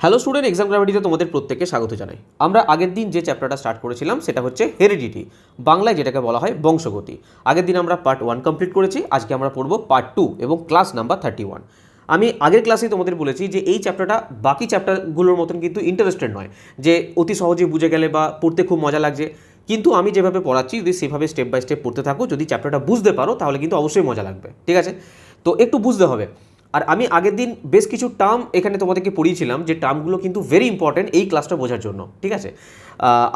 Hello student, exam গ্র্যাভিটিতে তোমাদের প্রত্যেককে স্বাগত জানাই। আমরা আগের দিন যে চ্যাপ্টারটা স্টার্ট করেছিলাম সেটা হচ্ছে হেরিডিটি, বাংলায় যেটাকে বলা হয় বংশগতি। আগের দিন আমরা পার্ট 1 কমপ্লিট করেছি, আজকে আমরা পড়ব পার্ট 2 এবং ক্লাস নাম্বার 31। আমি আগের ক্লাসেই তোমাদের বলেছি যে এই চ্যাপ্টারটা বাকি চ্যাপ্টারগুলোর মতন কিন্তু ইন্টারেস্টেড নয়, যে অতি সহজে বুঝে গেলে বা পড়তে খুব মজা লাগছে। কিন্তু আমি যেভাবে পড়াচ্ছি, যদি সেভাবে স্টেপ বাই স্টেপ পড়তে থাকো, যদি চ্যাপ্টারটা বুঝতে পারো তাহলে কিন্তু অবশ্যই মজা লাগবে। ঠিক আছে, তো একটু বুঝতে হবে। আর আমি আগের দিন বেশ কিছু টার্ম এখানে তোমাদেরকে পড়িয়েছিলাম, যে টার্মগুলো কিন্তু ভেরি ইম্পর্টেন্ট এই ক্লাসটা বোঝার জন্য। ঠিক আছে,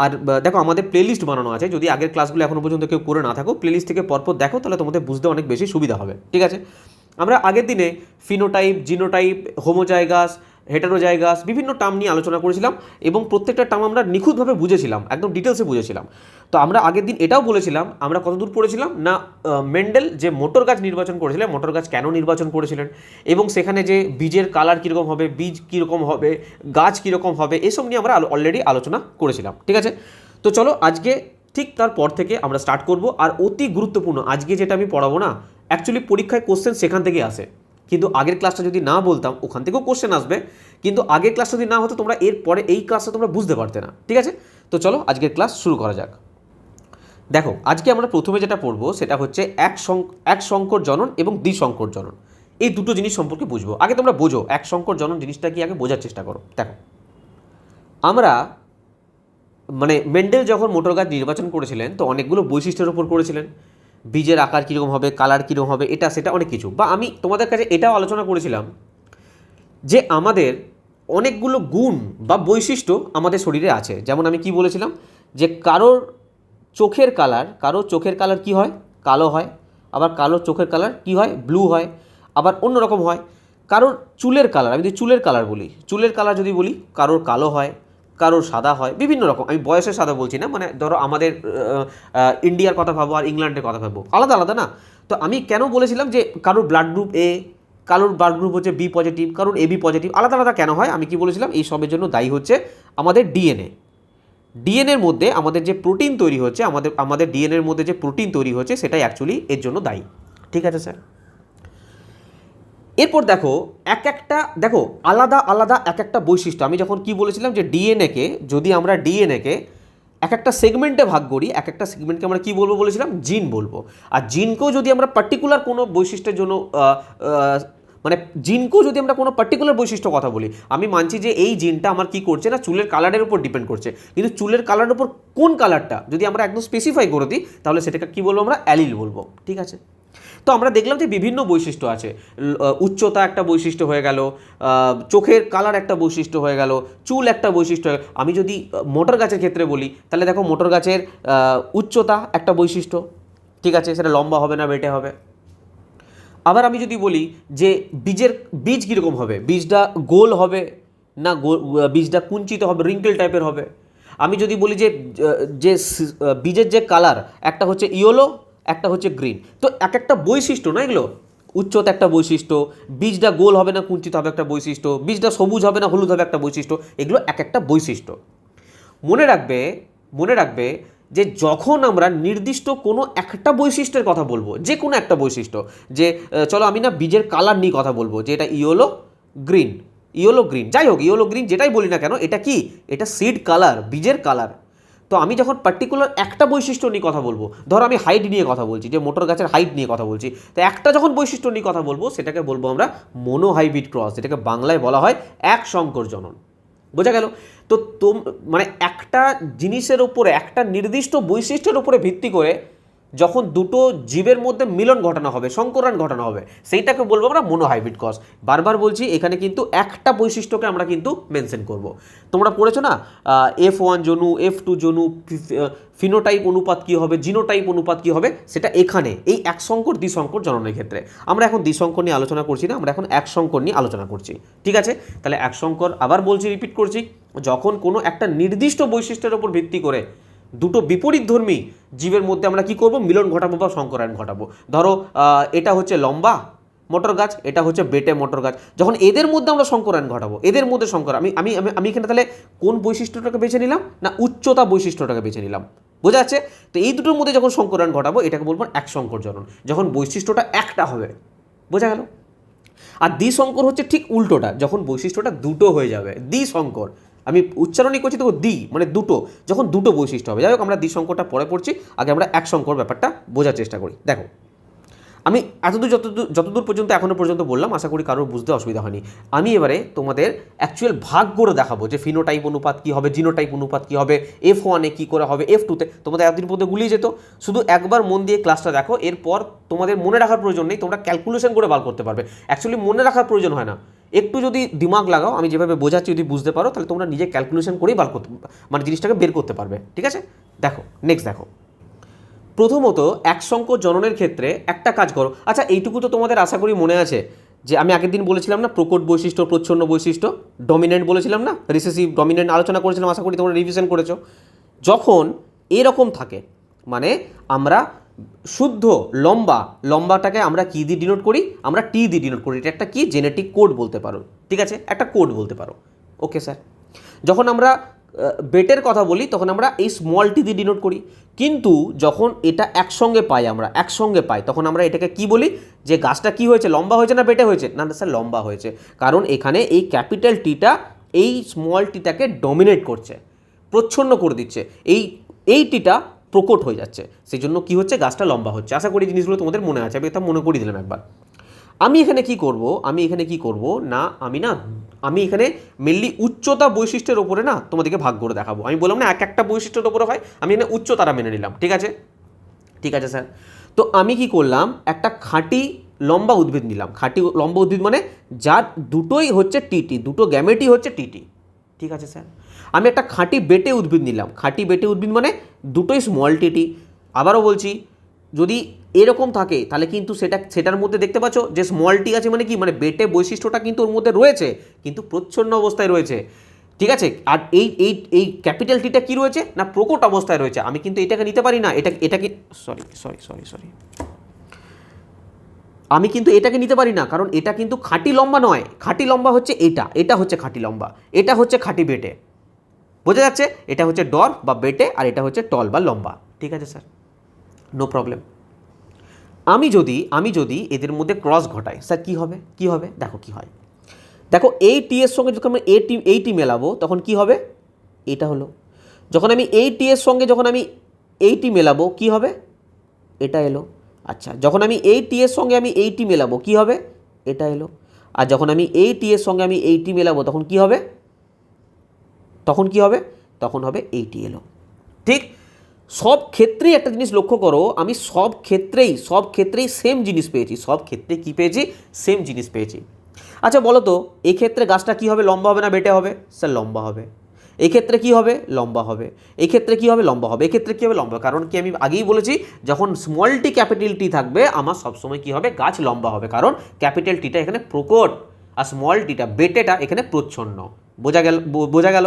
আর দেখো আমাদের প্লেলিস্ট বানানো আছে, যদি আগের ক্লাসগুলো এখনও পর্যন্ত কেউ করে না থাকো, প্লেলিস্ট থেকে পরপর দেখো, তাহলে তোমাদের বুঝতে অনেক বেশি সুবিধা হবে। ঠিক আছে, আমরা আগের দিনে ফিনোটাইপ, জিনোটাইপ, হোমোজাইগাস, হেটারোজাইগাস বিভিন্ন টার্ম নিয়ে আলোচনা করেছিলাম এবং প্রত্যেকটা টার্ম আমরা নিখুঁতভাবে বুঝেছিলাম, একদম ডিটেলসে বুঝেছিলাম। তো আমরা আগের দিন এটাও বলেছিলাম, আমরা কতদূর পড়েছিলাম না, মেন্ডেল যে মোটর গাছ নির্বাচন করেছিলেন, মোটর গাছ কেন নির্বাচন করেছিলেন, এবং সেখানে যে বীজের কালার কীরকম হবে, বীজ কীরকম হবে, গাছ কীরকম হবে, এসব নিয়ে আমরা অলরেডি আলোচনা করেছিলাম। ঠিক আছে, তো চলো আজকে ঠিক তারপর থেকে আমরা স্টার্ট করব। আর অতি গুরুত্বপূর্ণ, আজকে যেটা আমি পড়াবো না, অ্যাকচুয়ালি পরীক্ষায় কোশ্চেন সেখান থেকেই আসে, কিন্তু আগের ক্লাসটা যদি না বলতাম ওখান থেকেও কোশ্চেন আসবে, কিন্তু আগের ক্লাস যদি না হতো তোমরা এর পরে এই ক্লাসটা তোমরা বুঝতে পারতে না। ঠিক আছে, তো চলো আজকের ক্লাস শুরু করা যাক। দেখো আজকে আমরা প্রথমে যেটা পড়বো সেটা হচ্ছে এক সংকর জনন এবং দ্বিসংকর জনন, এই দুটো জিনিস সম্পর্কে বুঝবো। আগে তোমরা বোঝো এক সংকর জনন জিনিসটা কি, আগে বোঝার চেষ্টা করো। দেখো আমরা মেন্ডেল যখন মোটর গাছ নির্বাচন করেছিলেন, তো অনেকগুলো বৈশিষ্ট্যের উপর করেছিলেন, বীজের আকার কীরকম হবে, কালার কীরকম হবে, এটা সেটা অনেক কিছু। বা আমি তোমাদের কাছে এটাও আলোচনা করেছিলাম যে আমাদের অনেকগুলো গুণ বা বৈশিষ্ট্য আমাদের শরীরে আছে। যেমন আমি কি বলেছিলাম, যে কারোর চোখের কালার কি হয়, কালো হয়। আবার কারোর চোখের কালার কি হয়, ব্লু হয়। আবার অন্যরকম হয় কারোর চুলের কালার, আমি যদি চুলের কালার বলি, চুলের কালার যদি বলি, কারোর কালো হয়, কারোর সাদা হয়, বিভিন্ন রকম। আমি বয়সের সাদা বলছি না, ধরো আমাদের ইন্ডিয়ার কথা ভাবো আর ইংল্যান্ডের কথা ভাবো, আলাদা আলাদা না। তো আমি কেন বলেছিলাম যে কারোর ব্লাড গ্রুপ এ, কারোর ব্লাড গ্রুপ হচ্ছে বি পজিটিভ, কারোর এবি পজিটিভ, আলাদা আলাদা কেন হয়, আমি কি বলেছিলাম, এই সবের জন্য দায়ী হচ্ছে আমাদের ডিএনএর মধ্যে আমাদের যে প্রোটিন তৈরি হচ্ছে, আমাদের ডিএনএর মধ্যে যে প্রোটিন তৈরি হচ্ছে, সেটাই অ্যাকচুয়ালি এর জন্য দায়ী। ঠিক আছে স্যার, এরপর দেখো দেখো আলাদা আলাদা এক একটা বৈশিষ্ট্য। আমি যখন কি বলেছিলাম যে যদি আমরা ডিএনএকে এক একটা সেগমেন্টে ভাগ করি, এক একটা সেগমেন্টকে আমরা কি বলবো বলেছিলাম, জিন বলবো। আর জিনকেও যদি আমরা পার্টিকুলার কোনো বৈশিষ্ট্যের জন্য জিনকেও যদি আমরা কোনো পার্টিকুলার বৈশিষ্ট্য কথা বলি, আমি মানছি যে এই জিনটা আমার কি করছে না, চুলের কালারের উপর ডিপেন্ড করছে, কিন্তু চুলের কালারের উপর কোন কালারটা যদি আমরা একদম স্পেসিফাই করে দিই, তাহলে সেটাকে কি বলবো, আমরা অ্যালিল বলবো। ঠিক আছে, তো আমরা দেখলাম যে বিভিন্ন বৈশিষ্ট্য আছে, উচ্চতা একটা বৈশিষ্ট্য হয়ে গেল, চোখের কালার একটা বৈশিষ্ট্য হয়ে গেল, চুল একটা বৈশিষ্ট্য হয়ে গেল। আমি যদি মোটর গাছের ক্ষেত্রে বলি, তাহলে দেখো মোটর গাছের উচ্চতা একটা বৈশিষ্ট্য। ঠিক আছে, সেটা লম্বা হবে না বেটে হবে। আবার আমি যদি বলি যে বীজ কীরকম হবে, বীজটা গোল হবে না বীজটা কুঞ্চিত হবে, রিঙ্কেল টাইপের হবে। আমি যদি বলি যে বীজের যে কালার, একটা হচ্ছে ইয়েলো, একটা হচ্ছে গ্রিন, তো এক একটা বৈশিষ্ট্য না এগুলো। উচ্চতা একটা বৈশিষ্ট্য, বীজটা গোল হবে না কুঞ্চিত হবে একটা বৈশিষ্ট্য, বীজটা সবুজ হবে না হলুদ হবে একটা বৈশিষ্ট্য, এগুলো এক একটা বৈশিষ্ট্য। মনে রাখবে যে যখন আমরা নির্দিষ্ট কোনো একটা বৈশিষ্ট্যের কথা বলবো, যে কোনো একটা বৈশিষ্ট্য, যে চলো আমি না বীজের কালার নিয়ে কথা বলবো, যে এটা ইয়েলো গ্রিন, যাই হোক, ইয়েলো গ্রিন যেটাই বলি না কেন, এটা কি, এটা সিড কালার, বীজের কালার। তো আমি যখন পার্টিকুলার একটা বৈশিষ্ট্য নিয়ে কথা বলবো, ধরো আমি হাইট নিয়ে কথা বলছি, যে মোটর গাছের হাইট নিয়ে কথা বলছি, তো একটা যখন বৈশিষ্ট্য নিয়ে কথা বলবো, সেটাকে বলবো আমরা মোনোহাইব্রিড ক্রস, যেটাকে বাংলায় বলা হয় এক সংকর জনন। বোঝা গেল? তো একটা জিনিসের উপরে, একটা নির্দিষ্ট বৈশিষ্ট্যের উপরে ভিত্তি করে যখন দুটো জীবের মধ্যে মিলন ঘটানো হবে, সংকরণ ঘটানো হবে, সেইটাকে বলবো আমরা মোনোহাইব্রিড ক্রস। বারবার বলছি, এখানে কিন্তু একটা বৈশিষ্ট্যকে আমরা কিন্তু মেনশন করব। তোমরা পড়েছো না, F1 জনু, F2 জনু, ফিনোটাইপ অনুপাত কী হবে, জিনোটাইপ অনুপাত কী হবে, সেটা এখানে এই এক সংকর দ্বিসংকর জননের ক্ষেত্রে। আমরা এখন দ্বিসংকর নিয়ে আলোচনা করছি না, আমরা এখন এক সংকর নিয়ে আলোচনা করছি। ঠিক আছে, তাহলে এক সংকর আবার বলছি, রিপিট করছি, যখন কোনো একটা নির্দিষ্ট বৈশিষ্ট্যের উপর ভিত্তি করে দুটো বিপরীতধর্মী জীবের মধ্যে আমরা কি করব, মিলন ঘটাবো বা সংকরায়ন ঘটাবো। ধরো এটা হচ্ছে লম্বা মোটর গাছ, এটা হচ্ছে বেটে মোটর গাছ, যখন এদের মধ্যে আমরা সংকরায়ন ঘটাবো, এদের মধ্যে আমি এখানে তাহলে কোন বৈশিষ্ট্যটাকে বেছে নিলাম না, উচ্চতা বৈশিষ্ট্যটাকে বেছে নিলাম। বোঝা যাচ্ছে? তো এই দুটোর মধ্যে যখন সংকরায়ন ঘটাবো, এটাকে বলবো এক সংকর জনন, যখন বৈশিষ্ট্যটা একটা হবে। বোঝা গেল? আর দ্বিসংকর হচ্ছে ঠিক উল্টোটা, যখন বৈশিষ্ট্যটা দুটো হয়ে যাবে দ্বিসংকর। আমি উচ্চারণই করছি তো দ্বি মানে দুটো, যখন দুটো বৈশিষ্ট্য হবে। যাই হোক, আমরা দ্বিসংকরটা পরে পড়ছি, আগে আমরা এক সংকর ব্যাপারটা বোঝার চেষ্টা করি। দেখো, আমি যতদূর পর্যন্ত এখনও পর্যন্ত বললাম, আশা করি কারোর বুঝতে অসুবিধা হয়নি। আমি এবারে তোমাদের অ্যাকচুয়াল ভাগ করে দেখাবো যে ফিনোটাইপ অনুপাত কী হবে, জিনোটাইপ অনুপাত কী হবে, F1-এ কী করে হবে, F2-তে। তোমাদের এতদিন পর্যন্ত গুলিয়ে যেত, শুধু একবার মন দিয়ে ক্লাসটা দেখো, এরপর তোমাদের মনে রাখার প্রয়োজন নেই, তোমরা ক্যালকুলেশন করে বার করতে পারবে। অ্যাকচুয়ালি মনে রাখার প্রয়োজন হয় না, একটু যদি দিমাগ লাগাও, আমি যেভাবে বোঝাচ্ছি যদি বুঝতে পারো, তাহলে তোমরা নিজে ক্যালকুলেশন করেই বার করতে, মানে জিনিসটাকে বের করতে পারবে। ঠিক আছে, দেখো নেক্সট দেখো। প্রথমত এক সংকর জননের ক্ষেত্রে একটা কাজ করো। আচ্ছা, এইটুকু তো তোমাদের আশা করি মনে আছে যে আমি আগের দিন বলেছিলাম না প্রকট বৈশিষ্ট্য, প্রচ্ছন্ন বৈশিষ্ট্য, ডমিনেন্ট বলেছিলাম না, রিসেসিভ ডমিনেন্ট আলোচনা করেছিলাম, আশা করি তোমরা রিভিশন করেছো। যখন এরকম থাকে, মানে আমরা শুদ্ধ লম্বাটাকে আমরা কী দিয়ে ডিনোট করি, আমরা টি দিয়ে ডিনোট করি। এটা একটা কি জেনেটিক কোড বলতে পারো, ঠিক আছে, একটা কোড বলতে পারো। Okay sir. যখন আমরা বেটের কথা বলি তখন আমরা এই স্মল টি দিয়ে ডিনোট করি, কিন্তু যখন এটা একসঙ্গে পাই, তখন আমরা এটাকে কি বলি, যে গাছটা কি হয়েছে, লম্বা হয়েছে না বেটে হয়েছে? না স্যার, লম্বা হয়েছে, কারণ এখানে এই ক্যাপিটাল টিটা এই স্মল টিটাকে ডমিনেট করছে, প্রচ্ছন্ন করে দিচ্ছে, এই টিটা প্রকট হয়ে যাচ্ছে, সেই জন্য কী হচ্ছে, গাছটা লম্বা হচ্ছে। আশা করি জিনিসগুলো তোমাদের মনে আছে, আমি এটা মনে করিয়ে দিলাম একবার। আমি এখানে কি করব না, আমি এখানে মেনলি উচ্চতা বৈশিষ্ট্যের ওপরে না তোমাদেরকে ভাগ করে দেখাবো। আমি বললাম না এক একটা বৈশিষ্ট্যের ওপরে হয়, আমি এখানে উচ্চতারা মেনে নিলাম। ঠিক আছে স্যার। তো আমি কি করলাম, একটা খাঁটি লম্বা উদ্ভিদ নিলাম। খাঁটি লম্বা উদ্ভিদ মানে যার দুটোই হচ্ছে টিটি, দুটো গ্যামেটই হচ্ছে টিটি। ঠিক আছে স্যার। আমি একটা খাঁটি বেটে উদ্ভিদ নিলাম। খাঁটি বেটে উদ্ভিদ মানে দুটোই স্মল টিটি। আবারও বলছি, যদি এরকম থাকে তাহলে কিন্তু সেটার মধ্যে দেখতে পাচ্ছ যে স্মল টি আছে, মানে কি, মানে বেটে বৈশিষ্ট্যটা কিন্তু ওর মধ্যে রয়েছে, কিন্তু প্রচ্ছন্ন অবস্থায় রয়েছে। ঠিক আছে, আর এই ক্যাপিটাল টিটা কি রয়েছে না, প্রকট অবস্থায় রয়েছে। আমি কিন্তু এটাকে নিতে পারি না, এটাকে সরি আমি কিন্তু এটাকে নিতে পারি না, কারণ এটা কিন্তু খাঁটি লম্বা নয়। খাঁটি লম্বা হচ্ছে এটা হচ্ছে খাঁটি লম্বা, এটা হচ্ছে খাঁটি বেটে। বোঝা যাচ্ছে? এটা হচ্ছে ডর বা বেটে, আর এটা হচ্ছে টল বা লম্বা। ঠিক আছে স্যার, নো প্রবলেম। আমি যদি এদের মধ্যে ক্রস ঘটাই, স্যার কি হবে দেখো কি হয়। দেখো এই টি এর সঙ্গে যখন আমি এই টি মেলাবো তখন কি হবে, এটা হলো। যখন আমি এই টি এর সঙ্গে এই টি মেলাবো কি হবে, এটা এলো। আচ্ছা, যখন আমি এই টি এর সঙ্গে এই টি মেলাবো কি হবে, এটা এলো। আর যখন আমি এই টি এর সঙ্গে এই টি মেলাবো তখন কি হবে, তখন হবে এই টি এলো। ঠিক, সব ক্ষেত্রেই একটা জিনিস লক্ষ্য করো, আমি সব ক্ষেত্রেই সেম জিনিস পেয়েছি। সব ক্ষেত্রে কি পেয়েছি, সেম জিনিস পেয়েছি। আচ্ছা বলো তো, এক্ষেত্রে গাছটা কি হবে, লম্বা হবে না বেটে হবে? স্যার লম্বা হবে। এক্ষেত্রে কি হবে, লম্বা হবে। এক্ষেত্রে কি হবে, লম্বা হবে। এক্ষেত্রে কি হবে, লম্বা। কারণ কি, আমি আগেই বলেছি, যখন স্মল টি ক্যাপিটাল টি থাকবে আমার সবসময় কি হবে, গাছ লম্বা হবে, কারণ ক্যাপিটাল টিটা এখানে প্রকট আর স্মল টিটা বেটেটা এখানে প্রচ্ছন্ন। বোঝা গেল?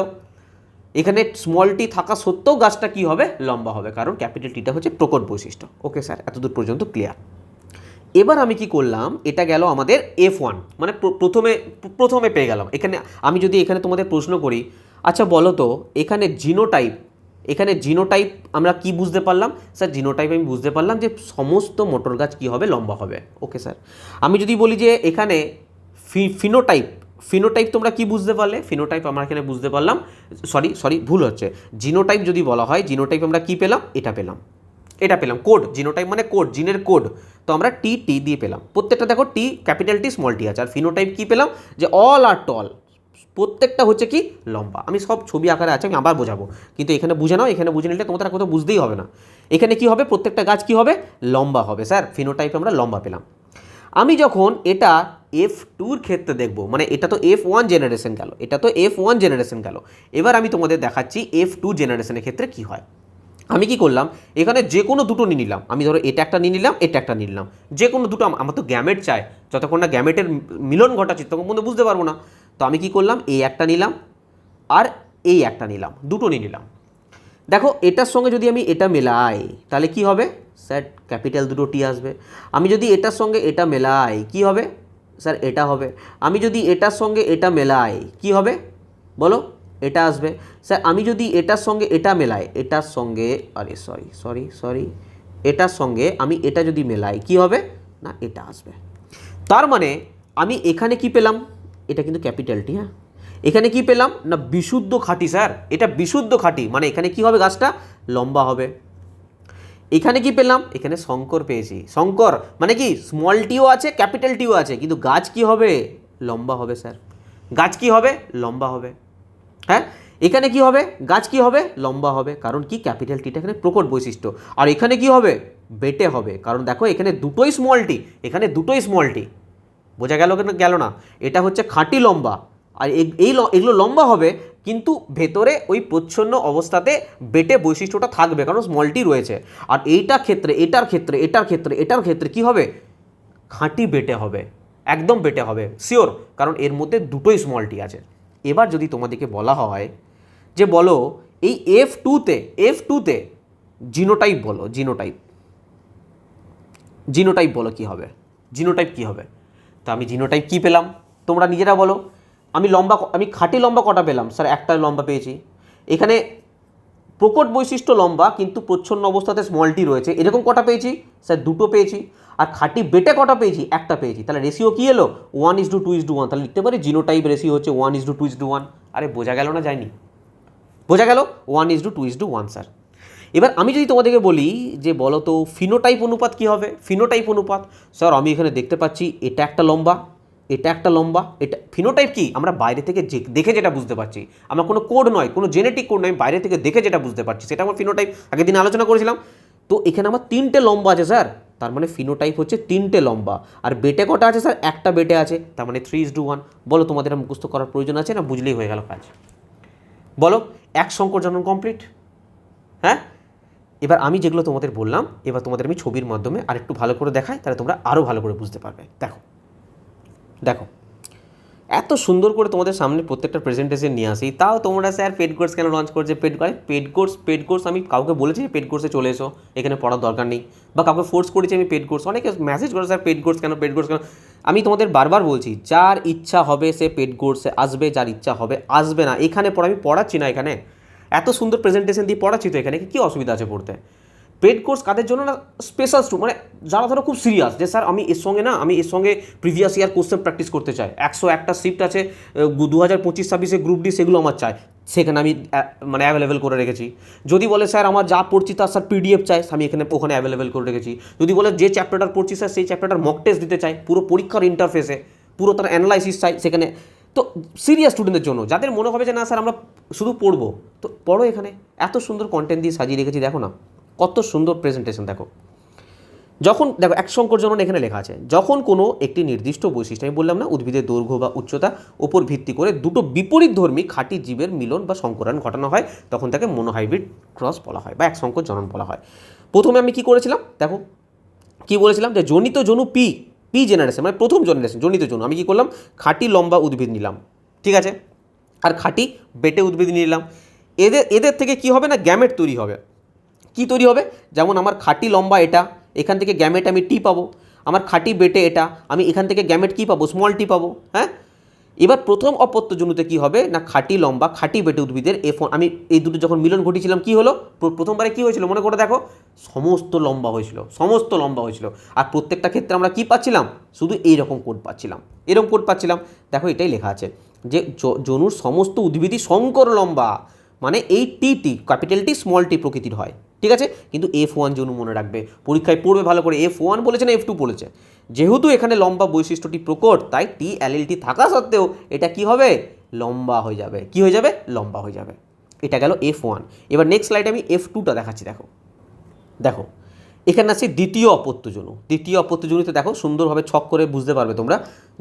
এখানে স্মল টি থাকা সত্ত্বেও গাছটা কি হবে, লম্বা হবে, কারণ ক্যাপিটাল টিটা হচ্ছে প্রকট বৈশিষ্ট্য। ওকে স্যার, এতদূর পর্যন্ত ক্লিয়ার। এবার আমি কি করলাম, এটা গেল আমাদের F1, মানে প্রথমে পেয়ে গেলাম। এখানে আমি যদি এখানে তোমাদের প্রশ্ন করি, আচ্ছা বলো তো এখানে জিনোটাইপ আমরা কি বুঝতে পারলাম? স্যার জিনোটাইপ আমি বুঝতে পারলাম যে সমস্ত মটর গাছ কি হবে, লম্বা হবে। Okay sir. আমি যদি বলি যে এখানে ফিনোটাইপ তোমরা কি বুঝতে পারলে? ফিনোটাইপ আমরা এখানে বুঝতে পারলাম, সরি ভুল হচ্ছে। জিনোটাইপ যদি বলা হয়, জিনোটাইপ আমরা কি পেলাম, এটা পেলাম কোড। জিনোটাইপ মানে কোড, জিনের কোড। তো আমরা টি দিয়ে পেলাম প্রত্যেকটা। দেখো টি ক্যাপিটাল টি স্মল টি আছে। আর ফিনোটাইপ কি পেলাম, যে অল আর টল, প্রত্যেকটা হচ্ছে কি লম্বা। আমি সব ছবি আকারে আছে, আমি আবার বোঝাবো, কিন্তু এখানে বুঝে নাও। এখানে বুঝে নিলে তোমাদের কোথাও বুঝতেই হবে না। এখানে কি হবে, প্রত্যেকটা গাছ কি হবে, লম্বা হবে। স্যার ফিনোটাইপ আমরা লম্বা পেলাম। আমি যখন এটা F2-র ক্ষেত্রে দেখব, মানে এটা তো F1 জেনারেশন গেল, এবার আমি তোমাদের দেখাচ্ছি F2 জেনারেশনের ক্ষেত্রে কি হয়। আমি কি করলাম, এখানে যে কোনো দুটো নিয়ে নিলাম। আমি ধরো এটা একটা নিয়ে নিলাম, এটা একটা নিয়ে নিলাম, যে কোনো দুটো। আমার তো গ্যামেট চাই, যতক্ষণ না গ্যামেটের মিলন ঘটাচ্ছি তখন পর্যন্ত বুঝতে পারবো না। তো আমি কি করলাম, এই একটা নিলাম আর এই একটা নিলাম, দুটো নিয়ে নিলাম। দেখো এটার সঙ্গে যদি আমি এটা মেলাই তাহলে কি হবে, স্যার ক্যাপিটাল দুটো টি আসবে। আমি যদি এটার সঙ্গে এটা মেলাই কি হবে, স্যার এটা হবে। আমি যদি এটার সঙ্গে এটা মেলাই কি হবে বলো, এটা আসবে। স্যার আমি যদি এটার সঙ্গে এটা মেলাই, এটার সঙ্গে এটার সঙ্গে আমি এটা যদি মেলাই কি হবে না, এটা আসবে। তার মানে আমি এখানে কি পেলাম, এটা কিন্তু ক্যাপিটাল টি, হ্যাঁ, এখানে কি পেলাম না বিশুদ্ধ খাঁটি স্যার, এটা বিশুদ্ধ খাঁটি, মানে এখানে কি হবে গাছটা লম্বা হবে। এখানে কি পেলাম, এখানে শঙ্কর পেয়েছি, শঙ্কর মানে কি স্মল টিও আছে ক্যাপিটাল টিও আছে, কিন্তু গাছ কি হবে লম্বা হবে স্যার, গাছ কি হবে লম্বা হবে। হ্যাঁ, এখানে কি হবে গাছ কি হবে লম্বা হবে, কারণ কি ক্যাপিটাল টিটা এখানে প্রকট বৈশিষ্ট্য। আর এখানে কি হবে বেটে হবে, কারণ দেখো এখানে দুটোই স্মল টি, এখানে দুটোই স্মল টি, বোঝা গেল কেন গেল না, এটা হচ্ছে খাঁটি লম্বা, আর এগুলো লম্বা হবে, কিন্তু ভেতরে ওই প্রচ্ছন্ন অবস্থাতে বেটে বৈশিষ্ট্যটা থাকবে, কারণ স্মলটি রয়েছে। আর এইটার ক্ষেত্রে এটার ক্ষেত্রে এটার ক্ষেত্রে এটার ক্ষেত্রে কি হবে খাঁটি বেটে হবে, একদম বেটে হবে শিওর, কারণ এর মধ্যে দুটোই স্মলটি আছে। এবার যদি তোমাদেরকে বলা হয় যে বলো এই F2তে জিনোটাইপ বলো, জিনোটাইপ বলো কি হবে, জিনোটাইপ কি হবে। তো আমি জিনোটাইপ কি পেলাম তোমরা নিজেরা বলো। আমি খাঁটি লম্বা কটা পেলাম স্যার, একটা লম্বা পেয়েছি। এখানে প্রকট বৈশিষ্ট্য লম্বা কিন্তু প্রচ্ছন্ন অবস্থাতে স্মলটি রয়েছে, এরকম কটা পেয়েছি স্যার, দুটো পেয়েছি। আর খাঁটি বেটে কটা পেয়েছি, একটা পেয়েছি। তাহলে রেশিও কি এলো 1:2:1, তাহলে লিখতে পারি জিনোটাইপ রেশিও হচ্ছে 1:2:1। আরে বোঝা গেল না যায়নি, বোঝা গেল 1:2:1 স্যার। এবার আমি যদি তোমাদেরকে বলি যে বলো তো ফিনোটাইপ অনুপাত কি হবে, ফিনোটাইপ অনুপাত স্যার আমি এখানে দেখতে পাচ্ছি এটা একটা লম্বা, এটা একটা লম্বা, এটা ফিনোটাইপ কি আমরা বাইরে থেকে দেখে যেটা বুঝতে পারছি, আমার কোনো কোড নয়, কোনো জেনেটিক কোড নয়, বাইরে থেকে দেখে যেটা বুঝতে পারছি সেটা আমার ফিনোটাইপ, আগের দিন আলোচনা করেছিলাম। তো এখানে আমার তিনটে লম্বা আছে স্যার, তার মানে ফিনোটাইপ হচ্ছে তিনটে লম্বা। আর বেটে কটা আছে স্যার, একটা বেটে আছে, তার মানে 3:1। বলো তোমাদের মুখস্থ করার প্রয়োজন আছে না, বুঝলেই হয়ে গেল কাজ। বলো এক শঙ্কর জনন কমপ্লিট। হ্যাঁ, এবার আমি যেগুলো তোমাদের বললাম, এবার তোমাদের আমি ছবির মাধ্যমে আরেকটু ভালো করে দেখাই, তাহলে তোমরা আরও ভালো করে বুঝতে পারবে। দেখো দেখো এত সুন্দর করে তোমাদের সামনে প্রত্যেকটা প্রেজেন্টেশন নিয়ে আসি, তাও তোমরা স্যার পেড কোর্স কেন লঞ্চ করছে, পেড কোর্স আমি কাউকে বলেছি যে পেড কোর্সে চলে এসো, এখানে পড়ার দরকার নেই, বা কাউকে ফোর্স করেছি আমি পেড কোর্স, অনেকে মেসেজ করে স্যার পেড কোর্স কেন, পেড কোর্স কেন। আমি তোমাদের বারবার বলছি যার ইচ্ছা হবে সে পেড কোর্সে আসবে, যার ইচ্ছা হবে আসবে না। এখানে আমি পড়াচ্ছি না, এখানে এত সুন্দর প্রেজেন্টেশন দিয়ে পড়াচ্ছি, তো এখানে কী অসুবিধা আছে পড়তে। পেড কোর্স কাদের জন্য না, স্পেশাল মানে যারা ধরো খুব সিরিয়াস যে স্যার আমি এর সঙ্গে প্রিভিয়াস ইয়ার কোশ্চেন প্র্যাকটিস করতে চাই, 101টা শিফট আছে 2025-26 গ্রুপ ডি, সেগুলো আমার চাই, সেখানে আমি মানে অ্যাভেলেবেল করে রেখেছি। যদি বলে স্যার আমার যা পড়ছি তার স্যার PDF চাই, আমি ওখানে অ্যাভেলেবেল করে রেখেছি। যদি বলে যে চ্যাপ্টারটার পড়ছি স্যার সেই চ্যাপ্টারটার মক টেস্ট দিতে চাই, পুরো পরীক্ষার ইন্টারফেসে পুরো তার অ্যানালাইসিস চাই সেখানে। তো সিরিয়াস স্টুডেন্টদের জন্য, যাদের মনে হবে যে না স্যার আমরা শুধু পড়বো, তো পড়ো, এখানে এত সুন্দর কন্টেন্ট দিয়ে সাজিয়ে রেখেছি, দেখো না কত সুন্দর প্রেজেন্টেশন। দেখো যখন দেখো এক শঙ্কর জনন এখানে লেখা আছে, যখন কোনো একটি নির্দিষ্ট বৈশিষ্ট্য, আমি বললাম না উদ্ভিদের দৈর্ঘ্য বা উচ্চতা ওপর ভিত্তি করে দুটো বিপরীতধর্মী খাঁটি জীবের মিলন বা সংকরণ ঘটানো হয়, তখন তাকে মনোহাইব্রিড ক্রস বলা হয় বা এক শঙ্কর জনন বলা হয়। প্রথমে আমি কি করেছিলাম দেখো, কি বলেছিলাম যে জনিত জনু পি জেনারেশন, মানে প্রথম জেনারেশন জনিত জনু, আমি কি করলাম খাঁটি লম্বা উদ্ভিদ নিলাম, ঠিক আছে, আর খাঁটি বেটে উদ্ভিদ নিলাম। এদের থেকে কি হবে না গ্যামেট তৈরি হবে। কি তৈরি হবে, যেমন আমার খাঁটি লম্বা এটা, এখান থেকে গ্যামেট আমি টি পাবো, আমার খাঁটি বেটে এটা, আমি এখান থেকে গ্যামেট কী পাবো স্মল টি পাবো। হ্যাঁ, এবার প্রথম অপত্য জনুতে কী হবে না খাঁটি লম্বা খাঁটি বেটে উদ্ভিদের আমি এই দুটো যখন মিলন ঘটিয়েছিলাম কী হলো, প্রথমবারে কী হয়েছিল মনে করে দেখো, সমস্ত লম্বা হয়েছিল। আর প্রত্যেকটা ক্ষেত্রে আমরা কী পাচ্ছিলাম, শুধু এইরকম কোড পাচ্ছিলাম। দেখো এটাই লেখা আছে যে জনুর সমস্ত উদ্ভিদই শঙ্কর লম্বা, মানে এই টি ক্যাপিটাল টি স্মল টি প্রকৃতির হয়, ঠিক আছে। কিন্তু F1 জনু মনে রাখবে, পরীক্ষায় পড়বে ভালো করে, F1 বলেছে না F2 বলেছে। যেহেতু এখানে লম্বা বৈশিষ্ট্যটি প্রকট, তাই টি অ্যালিলটি থাকা সত্ত্বেও এটা কি হবে লম্বা হয়ে যাবে, লম্বা হয়ে যাবে। এটা গেল F1। এবার নেক্সট স্লাইডে আমি F2টা দেখাচ্ছি। দেখো এখানে আছে দ্বিতীয় অপত্য জনুতে দেখো সুন্দরভাবে ছক করে বুঝতে পারবে তোমরা,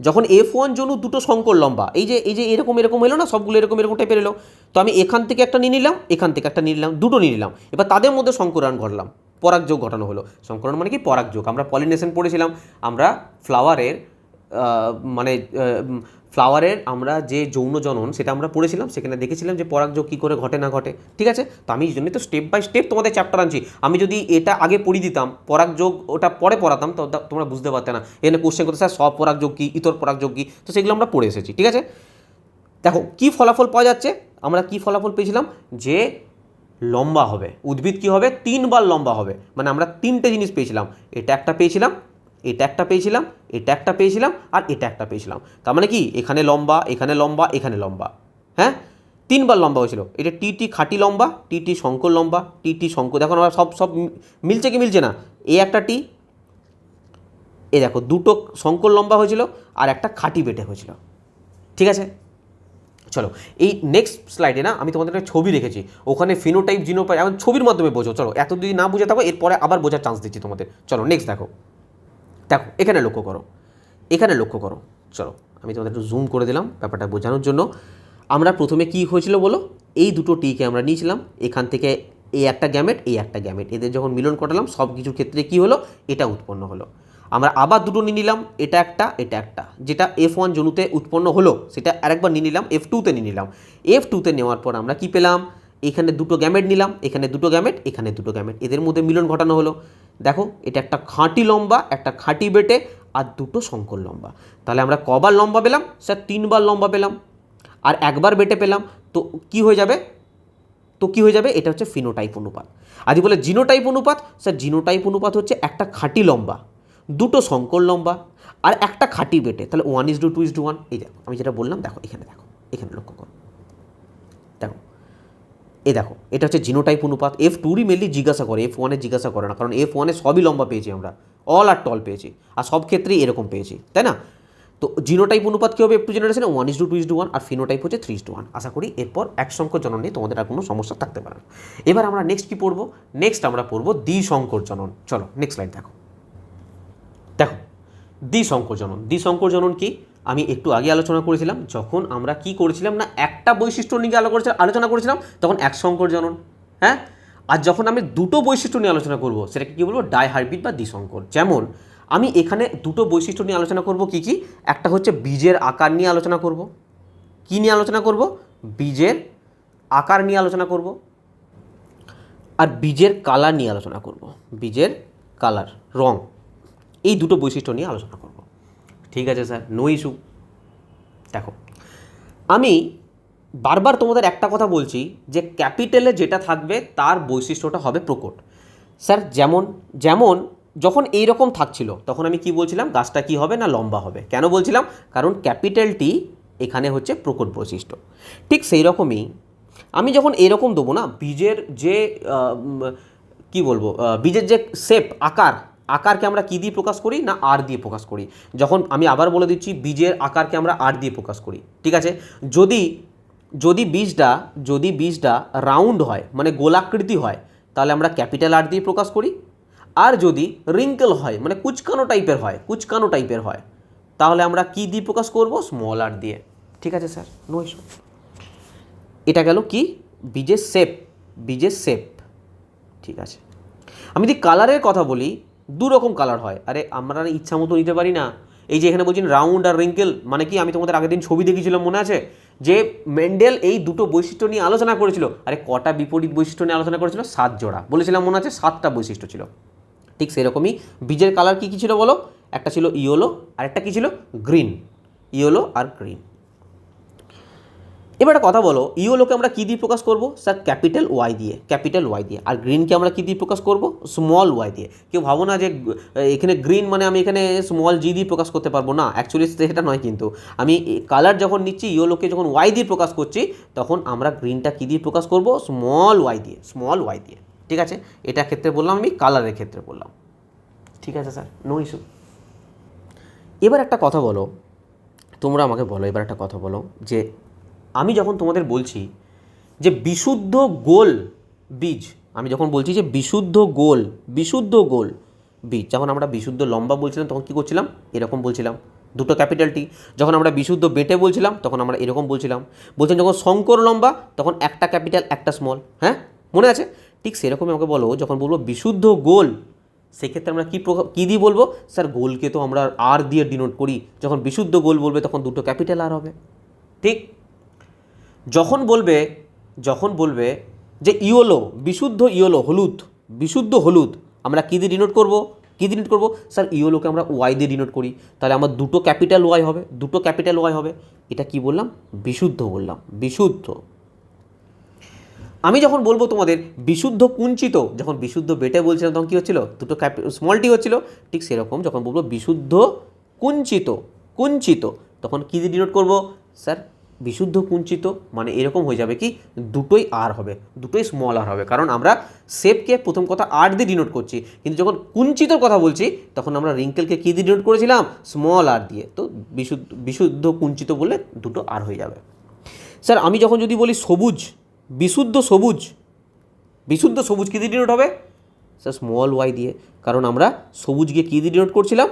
যখন F1 জনু দুটো শঙ্কর লম্বা, এই যে এরকম এলো না, সবগুলো এরকম টাইপের এলো, তো আমি এখান থেকে একটা নিয়ে নিলাম, এখান থেকে একটা নিয়ে নিলাম, দুটো নিয়ে নিলাম। এবার তাদের মধ্যে সংকরণ ঘটালাম, পরাগযোগ ঘটানো হলো। সংকরণ মানে কি পরাগযোগ, আমরা পলিনেশন পড়েছিলাম, আমরা ফ্লাওয়ারের আমরা যে যৌন জনন সেটা আমরা পড়েছিলাম, সেখানে দেখেছিলাম যে পরাগযোগ কী করে ঘটে না ঘটে, ঠিক আছে। তো আমি এই জন্যই তো স্টেপ বাই স্টেপ তোমাদের চ্যাপ্টার আনছি। আমি যদি এটা আগে পড়িয়ে দিতাম, পরাগযোগ ওটা পরে পড়াতাম, তো তোমরা বুঝতে পারতে না। এখানে কোশ্চেন করতে স্যার স্বপরাগযোগ কী, ইতর পরাগযোগ কী, তো সেগুলো আমরা পড়ে এসেছি, ঠিক আছে। দেখো কী ফলাফল পাওয়া যাচ্ছে, আমরা কী ফলাফল পেয়েছিলাম যে লম্বা হবে উদ্ভিদ, কী হবে 3 বার লম্বা হবে, মানে আমরা 3টে জিনিস পেয়েছিলাম, এটা একটা পেয়েছিলাম, এটা একটা পেয়েছিলাম, এটা একটা পেয়েছিলাম, আর এটা একটা পেয়েছিলাম। তার মানে কি এখানে লম্বা, এখানে লম্বা, এখানে লম্বা, হ্যাঁ 3বার লম্বা হয়েছিল। এটা টি খাঁটি লম্বা, টি শঙ্কর লম্বা, টি শঙ্কর। দেখো আমরা সব সব মিলছে কি মিলছে না? এ একটা টি, এ দেখো দুটো শঙ্কর লম্বা হয়েছিল আর একটা খাঁটি বেটে হয়েছিল। ঠিক আছে, চলো এই নেক্সট স্লাইডে না আমি তোমাদের একটা ছবি রেখেছি, ওখানে ফিনোটাইপ জিনোটাইপ এখন ছবির মাধ্যমে বোঝো। চলো এত যদি না বুঝে থাকো এরপরে আবার বোঝার চান্স দিচ্ছি তোমাদের। চলো নেক্সট দেখো, দেখো এখানে লক্ষ্য করো, এখানে লক্ষ্য করো। চলো আমি তোমাদের একটু জুম করে দিলাম ব্যাপারটা বোঝানোর জন্য। আমরা প্রথমে কি হয়েছিল বলো, এই দুটো টিকে আমরা নিয়েছিলাম, এখান থেকে এই একটা গ্যামেট, এই একটা গ্যামেট, এদের যখন মিলন ঘটালাম সব কিছুর ক্ষেত্রে কি হলো, এটা উৎপন্ন হলো। আমরা আবার দুটো নিয়ে নিলাম, এটা একটা, এটা একটা, যেটা F1 জনুতে উৎপন্ন হলো সেটা আরেকবার নিয়ে নিলাম, F2তে নিয়ে নিলাম। F2তে নেওয়ার পর আমরা কি পেলাম, এখানে দুটো গ্যামেট নিলাম, এখানে দুটো গ্যামেট, এখানে দুটো গ্যামেট, এদের মধ্যে মিলন ঘটানো হলো। দেখো এটা একটা খাঁটি লম্বা, একটা খাঁটি বেটে, আর দুটো শঙ্কর লম্বা। তাহলে আমরা কবার লম্বা পেলাম স্যার? 3বার লম্বা পেলাম আর একবার বেটে পেলাম। তো কি হয়ে যাবে, এটা হচ্ছে ফিনোটাইপ অনুপাত। আজ বলে জিনোটাইপ অনুপাত, স্যার জিনোটাইপ অনুপাত হচ্ছে একটা খাঁটি লম্বা, দুটো শঙ্কর লম্বা আর একটা খাঁটি বেটে। তাহলে 1:2:1। এই দেখো আমি যেটা বললাম, দেখো এখানে, দেখো এখানে লক্ষ্য করো, দেখো এই দেখো এটা হচ্ছে জিনোটাইপ অনুপাত। F2রই মেনলি জিজ্ঞাসা করে, F1 জিজ্ঞাসা করে না, কারণ F1 সবই লম্বা পেয়েছি আমরা, অল আর টল পেয়েছি, আর সব ক্ষেত্রেই এরকম পেয়েছি, তাই না? তো জিনোটাইপ অনুপাত কী হবে F2 জেনারেশনে? 1:2:1 আর ফিনোটাইপ হচ্ছে 3:1। আশা করি এরপর এক সংকর জনন নিয়ে তোমাদের আর কোনো সমস্যা থাকতে পারে না। এবার আমরা নেক্সট কী পড়বো? নেক্সট আমরা পড়বো দ্বিসংকর জনন। চলো নেক্সট স্লাইড দেখো, দেখো দ্বিসংকর জনন। দ্বিসংকর জনন কি আমি একটু আগে আলোচনা করেছিলাম, যখন আমরা কি করেছিলাম না একটা বৈশিষ্ট্য নিয়ে আলোচনা করেছিলাম তখন এক সংকর জনন, হ্যাঁ। আর যখন আমি দুটো বৈশিষ্ট্য নিয়ে আলোচনা করব সেটাকে কী বলবো? ডাইহাইব্রিড বা দ্বিসংকর। যেমন আমি এখানে দুটো বৈশিষ্ট্য নিয়ে আলোচনা করব, কি কি? একটা হচ্ছে বীজের আকার নিয়ে আলোচনা করব। কি নিয়ে আলোচনা করব? বীজের আকার নিয়ে আলোচনা করব, আর বীজের কালার নিয়ে আলোচনা করব। বীজের কালার, রং, এই দুটো বৈশিষ্ট্য নিয়ে আলোচনা করব। ঠিক আছে স্যার, নো ইস্যু। দেখো আমি বারবার তোমাদের একটা কথা বলছি যে ক্যাপিটালে যেটা থাকবে তার বৈশিষ্ট্যটা হবে প্রকট। স্যার যেমন যেমন যখন এই রকম থাকছিল তখন আমি কি বলছিলাম? গাছটা কি হবে না লম্বা হবে। কেন বলছিলাম? কারণ ক্যাপিটালটি এখানে হচ্ছে প্রকট বৈশিষ্ট্য। ঠিক সেই রকমই আমি যখন এরকম দেবো না, বীজের যে কি বলবো, বীজের যে শেপ, আকারকে আমরা কী দিয়ে প্রকাশ করি না? আর দিয়ে প্রকাশ করি। যখন আমি আবার বলে দিচ্ছি, বীজের আকারকে আমরা আর দিয়ে প্রকাশ করি। ঠিক আছে, যদি বীজটা রাউন্ড হয় মানে গোলাকৃতি হয় তাহলে আমরা ক্যাপিটাল আর দিয়ে প্রকাশ করি। আর যদি রিঙ্কেল হয় মানে কুচকানো টাইপের হয় তাহলে আমরা কি দিয়ে প্রকাশ করব? স্মল আর দিয়ে। ঠিক আছে স্যার, নো ইস্যু। এটা গেল কি? বীজের শেপ। ঠিক আছে, আমি যদি কালারের কথা বলি, দু রকম কালার হয়। আরে আমরা ইচ্ছা মতো নিতে পারি না। এই যে এখানে বলছেন রাউন্ড আর রিঙ্কেল, মানে কি? আমি তোমাদের আগের দিন ছবি দেখিয়েছিলাম, মনে আছে? যে মেন্ডেল এই দুটো বৈশিষ্ট্য নিয়ে আলোচনা করেছিল। আরে কটা বিপরীত বৈশিষ্ট্য নিয়ে আলোচনা করেছিল? 7 জোড়া বলেছিলাম, মনে আছে? 7টা বৈশিষ্ট্য ছিল। ঠিক সেরকমই বীজের কালার কী কী ছিল বলো? একটা ছিল ইয়েলো, আর একটা কী ছিল? গ্রিন। ইয়েলো আর গ্রিন। এবার একটা কথা বলো, ইয়েলোকে আমরা কী দিয়ে প্রকাশ করব? স্যার ক্যাপিটাল ওয়াই দিয়ে। আর গ্রিনকে আমরা কী দিয়ে প্রকাশ করব? স্মল ওয়াই দিয়ে। কেউ ভাবো না যে এখানে গ্রিন মানে আমি এখানে স্মল জি দিয়ে প্রকাশ করতে পারবো না, অ্যাকচুয়ালি সেটা নয়। কিন্তু আমি কালার যখন নিচ্ছি, ইয়েলোকে যখন ওয়াই দিয়ে প্রকাশ করছি, তখন আমরা গ্রিনটা কী দিয়ে প্রকাশ করব? স্মল ওয়াই দিয়ে। ঠিক আছে, এটা ক্ষেত্রে বললাম, আমি কালারের ক্ষেত্রে বললাম। ঠিক আছে স্যার, নো ইস্যু। এবার একটা কথা বলো, তোমরা আমাকে বলো, এবার একটা কথা বলো যে আমি যখন তোমাদের বলছি যে বিশুদ্ধ গোল বীজ, আমি যখন বলছি যে বিশুদ্ধ গোল বীজ, যখন আমরা বিশুদ্ধ লম্বা বলছিলাম তখন কী করছিলাম? এরকম বলছিলাম, দুটো ক্যাপিটাল টি। যখন আমরা বিশুদ্ধ বেটে বলছিলাম তখন আমরা এরকম বলছিলাম। যখন শঙ্কর লম্বা তখন একটা ক্যাপিটাল একটা স্মল, হ্যাঁ মনে আছে? ঠিক সেরকমই আমাকে বলো, যখন বলবো বিশুদ্ধ গোল, সেক্ষেত্রে আমরা কী দিয়ে বলবো? স্যার গোলকে তো আমরা আর দিয়ে ডিনোট করি। যখন বিশুদ্ধ গোল বলবে তখন দুটো ক্যাপিটাল আর হবে। ঠিক যখন বলবে যে ইয়েলো, বিশুদ্ধ হলুদ, আমরা কী দিয়ে ডিনোট করব? স্যার ইয়েলোকে আমরা ওয়াই দিয়ে ডিনোট করি। তাহলে আমার দুটো ক্যাপিটাল ওয়াই হবে। এটা কি বললাম? বিশুদ্ধ বললাম, বিশুদ্ধ। আমি যখন বলবো তোমাদের বিশুদ্ধ কুঞ্চিত, যখন বিশুদ্ধ বেটে বলছিলাম তখন কী হচ্ছিল, দুটো স্মল টি হচ্ছিল, ঠিক সেরকম যখন বলবো বিশুদ্ধ কুঞ্চিত কুঞ্চিত তখন কী দিয়ে ডিনোট করবো স্যার, বিশুদ্ধ কুঞ্চিত মানে এরকম হয়ে যাবে কি দুটোই আর হবে, দুটোই স্মল আর হবে, কারণ আমরা শেপকে প্রথম কথা আর দিয়ে ডিনোট করছি, কিন্তু যখন কুঞ্চিতর কথা বলছি তখন আমরা রিঙ্কেলকে কী দিয়ে ডিনোট করেছিলাম, স্মল আর দিয়ে। তো বিশুদ্ধ কুঞ্চিত বললে দুটো আর হয়ে যাবে। স্যার আমি যখন যদি বলি সবুজ, বিশুদ্ধ সবুজ, বিশুদ্ধ সবুজ কী দিয়ে ডিনোট হবে স্যার, স্মল ওয়াই দিয়ে, কারণ আমরা সবুজকে কী দিয়ে ডিনোট করছিলাম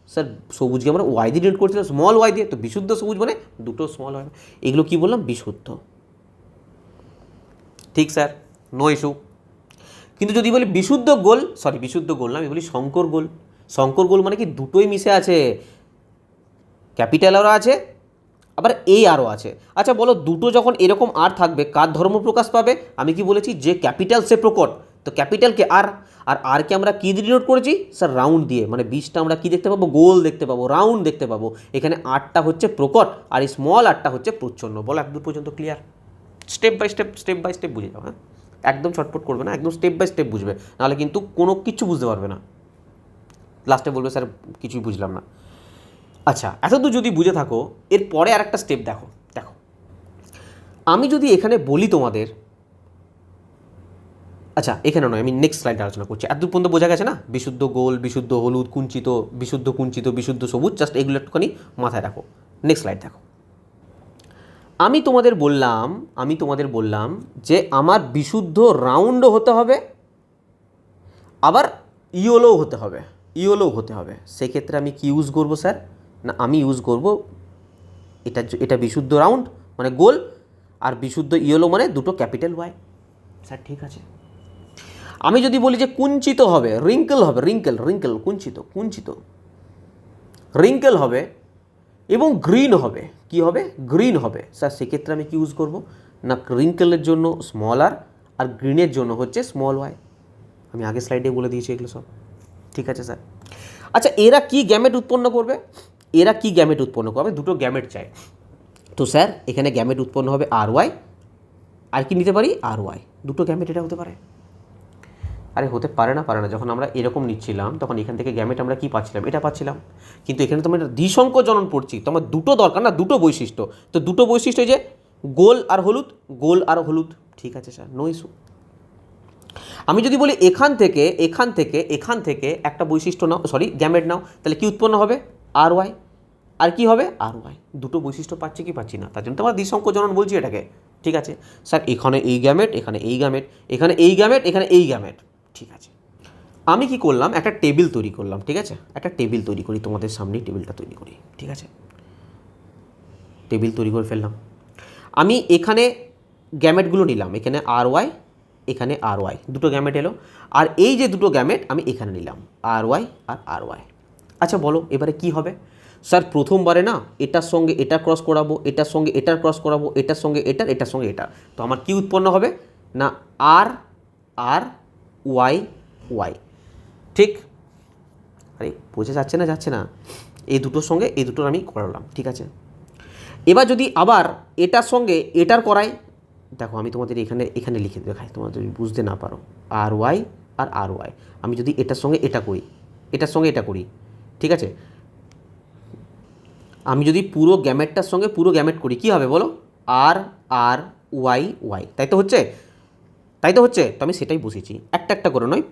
স্যার, সবুজকে আমরা ওয়াই দিয়ে ডিনোট করছিলাম, স্মল ওয়াই দিয়ে, তো বিশুদ্ধ সবুজ মানে দুটো স্মল হয়। এগুলো কী বললাম, বিশুদ্ধ। ঠিক স্যার, নো ইস্যু। কিন্তু যদি বলি বিশুদ্ধ গোল, সরি বিশুদ্ধ গোল না, আমি বলি শঙ্কর গোল। শঙ্কর গোল মানে কি দুটোই মিশে আছে, ক্যাপিটাল আরও আছে আবার এই আরও আছে। আচ্ছা বলো, দুটো যখন এরকম আর থাকবে কার ধর্ম প্রকাশ পাবে, আমি কি বলেছি যে ক্যাপিটাল সে প্রকট, তো ক্যাপিটালকে আর, আর আরকে আমরা কী দিয়ে ডিনোট করেছি স্যার, রাউন্ড দিয়ে, মানে বীজটা আমরা কী দেখতে পাবো, গোল দেখতে পাবো, রাউন্ড দেখতে পাবো। এখানে আরটা হচ্ছে প্রকট আর এই স্মল আরটা হচ্ছে প্রচ্ছন্ন। বলো একদম পর্যন্ত ক্লিয়ার? স্টেপ বাই স্টেপ বুঝে যাও, হ্যাঁ, একদম ছটপট করবে না, একদম স্টেপ বাই স্টেপ বুঝবে, নাহলে কিন্তু কোনো কিছু বুঝতে পারবে না, লাস্টে বলবে স্যার কিছুই বুঝলাম না। আচ্ছা এতদূর যদি বুঝে থাকো, এরপরে আর একটা স্টেপ দেখো। দেখো আমি যদি এখানে বলি তোমাদের, আচ্ছা এখানে নয়, আমি নেক্সট স্লাইডে আলোচনা করছি। এতদূর পর্যন্ত বোঝা গেছে না, বিশুদ্ধ গোল, বিশুদ্ধ হলুদ, কুঞ্চিত, বিশুদ্ধ কুঞ্চিত, বিশুদ্ধ সবুজ, জাস্ট এগুলো একটুখানি মাথায় রাখো। নেক্সট স্লাইড দেখো। আমি তোমাদের বললাম যে আমার বিশুদ্ধ রাউন্ডও হতে হবে, আবার ইয়েলোও হতে হবে। সেক্ষেত্রে আমি কি ইউজ করবো স্যার, না আমি ইউজ করব এটা বিশুদ্ধ রাউন্ড মানে গোল, আর বিশুদ্ধ ইয়েলো মানে দুটো ক্যাপিটাল ওয়াই। স্যার ঠিক আছে। আমি যদি বলি যে কুঞ্চিত হবে, রিঙ্কেল হবে, রিঙ্কেল কুঞ্চিত রিঙ্কেল হবে এবং গ্রিন হবে, কি হবে, গ্রিন হবে। স্যার সেক্ষেত্রে আমি কি ইউজ করব, না রিঙ্কেলের জন্য স্মল আর গ্রিনের জন্য হচ্ছে স্মল ওয়াই। আমি আগের স্লাইডে বলে দিয়েছি এগুলো সব, ঠিক আছে স্যার। আচ্ছা এরা কি গ্যামেট উৎপন্ন করবে, দুটো গ্যামেট চাই, তো স্যার এখানে গ্যামেট উৎপন্ন হবে আর ওয়াই, আর কি নিতে পারি, আর ওয়াই, দুটো গ্যামেট এটা হতে পারে। আরে হতে পারে না, যখন আমরা এরকম নিচ্ছিলাম তখন এখান থেকে গ্যামেট আমরা কি পাচ্ছিলাম, এটা পাচ্ছিলাম, কিন্তু এখানে তো আমরা দ্বিসংখ্য জনন পড়ছি, তো আমার দুটো দরকার না, দুটো বৈশিষ্ট্য, তো দুটো বৈশিষ্ট্য যে গোল আর হলুদ, ঠিক আছে স্যার, নো ইস্যু। আমি যদি বলি এখান থেকে একটা বৈশিষ্ট্য নাও, সরি গ্যামেট নাও, তাহলে কি উৎপন্ন হবে, আর ওয়াই, আর কি হবে, আর ওয়াই, দুটো বৈশিষ্ট্য পাচ্ছি কি পাচ্ছি না, তার জন্য তো আমরা দ্বিসংখ্য জনন বলছি এটাকে, ঠিক আছে স্যার। এখানে এই গ্যামেট, এখানে এই গ্যামেট, এখানে এই গ্যামেট, এখানে এই গ্যামেট, ঠিক আছে। আমি কি করলাম, একটা টেবিল তৈরি করলাম, ঠিক আছে, একটা টেবিল তৈরি করি, তোমাদের সামনেই টেবিলটা তৈরি করি, ঠিক আছে, টেবিল তৈরি করে ফেললাম। আমি এখানে গ্যামেটগুলো নিলাম, এখানে আর ওয়াই, এখানে আর ওয়াই, দুটো গ্যামেট এলো, আর এই যে দুটো গ্যামেট আমি এখানে নিলাম, আর ওয়াই আর আর ওয়াই। আচ্ছা বলো এবারে কি হবে, স্যার প্রথমবারে না এটার সঙ্গে এটা ক্রস করাবো, এটার সঙ্গে এটার ক্রস করাবো, এটার সঙ্গে এটার সঙ্গে এটা, তো আমার কি উৎপন্ন হবে, না আর আর ওয়াই ওয়াই, ঠিক। আরে বোঝা যাচ্ছে না, এই দুটোর সঙ্গে এই দুটোর আমি করালাম, ঠিক আছে। এবার যদি আবার এটার সঙ্গে এটার করাই, দেখো আমি তোমাদের এখানে লিখে দেখাই, তোমরা যদি বুঝতে না পারো, আর ওয়াই আর আর ওয়াই, আমি যদি এটার সঙ্গে এটা করি, এটার সঙ্গে এটা করি, ঠিক আছে, আমি যদি পুরো গ্যামেটটার সঙ্গে পুরো গ্যামেট করি, কি হবে বলো, আর আর ওয়াই ওয়াই, তাই তো হচ্ছে, তো আমি সেটাই বসেছি, একটা করে নয়,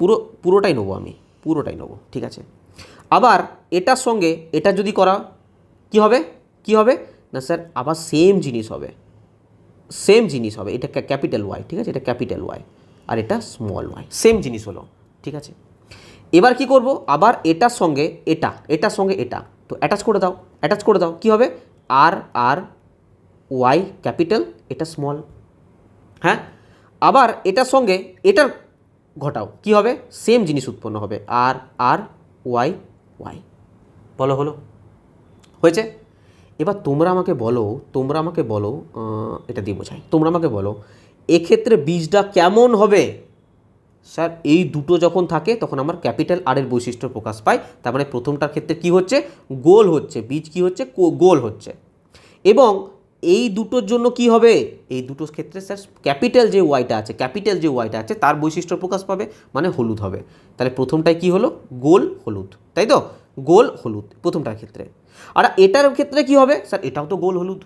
পুরোটাই নেবো, আমি পুরোটাই নেবো, ঠিক আছে। আবার এটার সঙ্গে এটা যদি করা, কি হবে না স্যার, আবার সেম জিনিস হবে, এটা ক্যাপিটাল ওয়াই, ঠিক আছে, এটা ক্যাপিটাল ওয়াই আর এটা স্মল ওয়াই, সেম জিনিস হলো, ঠিক আছে। এবার কি করব, আবার এটার সঙ্গে এটা, তো অ্যাটাচ করে দাও, কি হবে, আর আর ওয়াই ক্যাপিটাল, এটা স্মল, হ্যাঁ। আবার এটার সঙ্গে এটার ঘটাও, কি হবে, সেম জিনিস উৎপন্ন হবে, আর আর ওয়াই ওয়াই, বলো হলো, হয়েছে। এবার তোমরা আমাকে বলো এটা দিয়ে বোঝাই, তোমরা আমাকে বলো এক্ষেত্রে বীজটা কেমন হবে। স্যার এই দুটো যখন থাকে তখন আমার ক্যাপিটাল আর এর বৈশিষ্ট্য প্রকাশ পায়, তার মানে প্রথমটার ক্ষেত্রে কি হচ্ছে, গোল হচ্ছে, বীজ কি হচ্ছে, গোল হচ্ছে, এবং এই দুটোর জন্য কি হবে, এই দুটোর ক্ষেত্রে স্যার ক্যাপিটাল যে ওয়াইটা আছে তার বৈশিষ্ট্য প্রকাশ পাবে, মানে হলুদ হবে। তাহলে প্রথমটায় কি হলো, গোল হলুদ, তাই তো, গোল হলুদ প্রথমটার ক্ষেত্রে। আর এটার ক্ষেত্রে কি হবে স্যার, এটাও তো গোল হলুদ।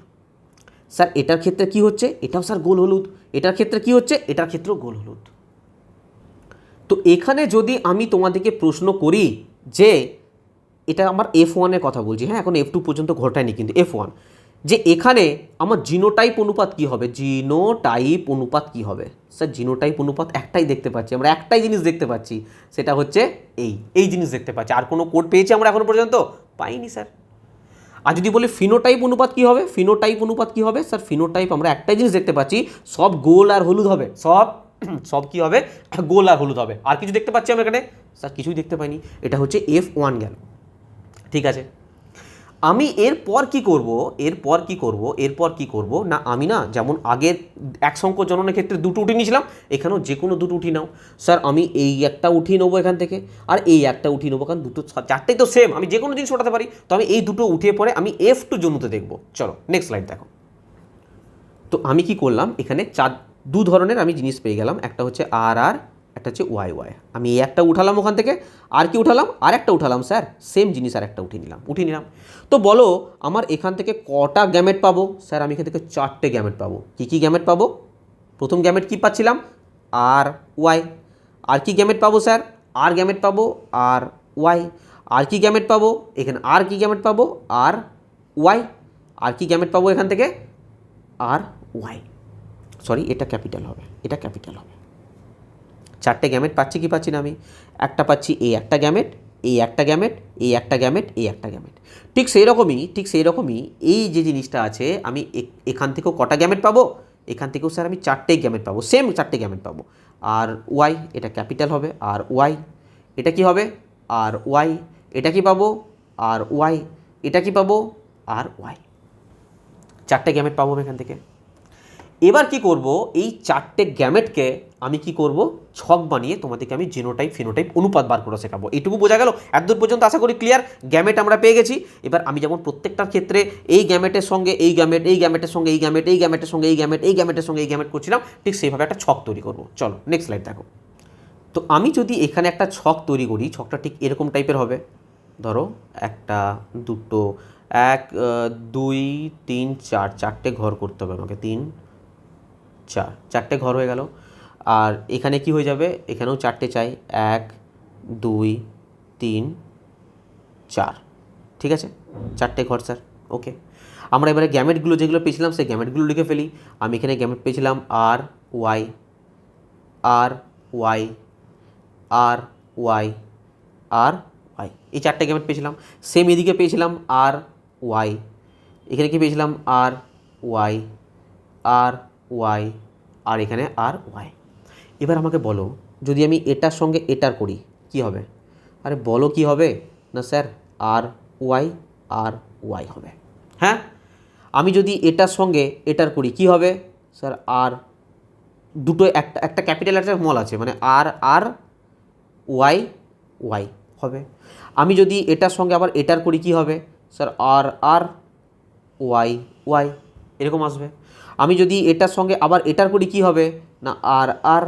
স্যার এটার ক্ষেত্রে কি হচ্ছে, এটাও স্যার গোল হলুদ। এটার ক্ষেত্রে কি হচ্ছে, এটার ক্ষেত্রেও গোল হলুদ। তো এখানে যদি আমি তোমাদেরকে প্রশ্ন করি যে, এটা আমার F1-এর কথা বলছি, হ্যাঁ, এখন F2 পর্যন্ত ঘটায়নি, কিন্তু F1, যে এখানে আমার জিনোটাইপ অনুপাত কি হবে, স্যার জিনোটাইপ অনুপাত একটাই দেখতে পাচ্ছি আমরা, একটাই জিনিস দেখতে পাচ্ছি, সেটা হচ্ছে এই জিনিস দেখতে পাচ্ছি। আর কোনো কোড পেয়েছি আমরা এখনো পর্যন্ত পাইনি স্যার। আর যদি বলি ফিনোটাইপ অনুপাত কি হবে, স্যার ফিনোটাইপ আমরা একটাই জিনিস দেখতে পাচ্ছি, সব গোল আর হলুদ হবে, সব কি হবে, গোল আর হলুদ হবে। আর কিছু দেখতে পাচ্ছি আমরা এখানে, স্যার কিছুই দেখতে পাইনি। এটা হচ্ছে F1 গেল, ঠিক আছে। আমি এরপর কি করব না, আমি না যেমন আগের এক সংখ্যক জননের ক্ষেত্রে দুটো উঠিয়ে নিয়েছিলাম, এখানেও যে কোনো দুটো উঠিয়ে নাও। স্যার আমি এই একটা উঠিয়ে নেবো এখান থেকে, আর এই একটা উঠিয়ে নেবো, কারণ দুটো চারটেই তো সেম, আমি যে কোনো জিনিস ওঠাতে পারি। তো আমি এই দুটো উঠিয়ে পরে আমি F2 জন্যতে দেখবো। চলো নেক্সট স্লাইড দেখো। তো আমি কি করলাম, এখানে দু ধরনের আমি জিনিস পেয়ে গেলাম, একটা হচ্ছে আর, একটা হচ্ছে ওয়াই। আমি এই একটা উঠালাম ওখান থেকে, আর কি উঠালাম, আর একটা উঠালাম স্যার, সেম জিনিস আর একটা উঠিয়ে নিলাম। তো বলো আমার এখান থেকে কটা গ্যামেট পাবো, স্যার আমি এখান থেকে 4টে গ্যামেট পাবো। কি গ্যামেট পাবো, প্রথম গ্যামেট কি পাচ্ছিলাম, আর ওয়াই। আর কি গ্যামেট পাবো স্যার, আর গ্যামেট পাবো, আর ওয়াই। আর কি গ্যামেট পাবো, এখানে আর কি গ্যামেট পাবো, আর ওয়াই। আর কি গ্যামেট পাবো এখান থেকে, আর ওয়াই। সরি, এটা ক্যাপিটাল হবে। 4টে গ্যামেট পাচ্ছি কি পাচ্ছি না আমি, একটা পাচ্ছি এই একটা গ্যামেট, এই একটা গ্যামেট, এই একটা গ্যামেট, এই একটা গ্যামেট। ঠিক সেই রকমই এই যে জিনিসটা আছে, আমি এখান থেকেও কটা গ্যামেট পাবো, এখান থেকেও স্যার আমি 4টে গ্যামেট পাবো, সেম 4টে গ্যামেট পাবো। আর ওয়াই, এটা ক্যাপিটাল হবে, আর ওয়াই, এটা কি হবে, আর ওয়াই, এটা কি পাবো, আর ওয়াই, এটা কি পাবো, আর ওয়াই। 4টে গ্যামেট পাবো এখান থেকে। এবার কি করব, এই 4টে গ্যামেটকে আমি কি করব, ছক বানিয়ে তোমাদেরকে আমি জিনোটাইপ ফিনোটাইপ অনুপাত বার করে শেখাবো। এইটুকু বোঝা গেল, এতদূর পর্যন্ত আশা করি ক্লিয়ার। গ্যামেট আমরা পেয়ে গেছি। এবার আমি যেমন প্রত্যেকটার ক্ষেত্রে এই গ্যামেটের সঙ্গে এই গ্যামেট, এই গ্যামেটের সঙ্গে এই গ্যামেট, এই গ্যামেটের সঙ্গে এই গ্যামেট, এই গ্যামেটের সঙ্গে এই গ্যামেট করছিলাম, ঠিক সেইভাবে একটা ছক তৈরি করব। চলো নেক্সট স্লাইড দেখো। তো আমি যদি এখানে একটা ছক তৈরি করি, ছকটা ঠিক এরকম টাইপের হবে। ধরো একটা, দুটো, 1 2 3 4, 4টে ঘর করতে হবে আমাকে, 3 4, 4টে ঘর হয়ে গেল। আর এখানে কি হয়ে যাবে, এখানেও 4টে চাই, 1 2 3 4, ঠিক আছে, 4টে ঘর স্যার। ওকে, আমরা এবারে গ্যামেটগুলো যেগুলো পেয়েছিলাম সেই গ্যামেটগুলো লিখে ফেলি। আমি এখানে গ্যামেট পেয়েছিলাম আর ওয়াই, আর ওয়াই, আর ওয়াই, আর ওয়াই, এই 4টে গ্যামেট পেয়েছিলাম। সেম এদিকে পেয়েছিলাম আর ওয়াই, এখানে কি পেয়েছিলাম আর ওয়াই, আর ওয়াই, আর এখানে আর ওয়াই। এবার আমাকে বলো, যদি আমি এটার সঙ্গে এটার করি কি হবে, আরে বলো কি হবে, না স্যার আর ওয়াই হবে। হ্যাঁ, আমি যদি এটার সঙ্গে এটার করি কি হবে, স্যার আর দুটো, একটা ক্যাপিটাল একটা স্মল আছে, মানে আর ওয়াই হবে। আমি যদি এটার সঙ্গে আবার এটার করি কি হবে, স্যার আর ওয়াই এরকম আসবে। আমি যদি এটার সঙ্গে আবার এটার করি কি হবে, না আর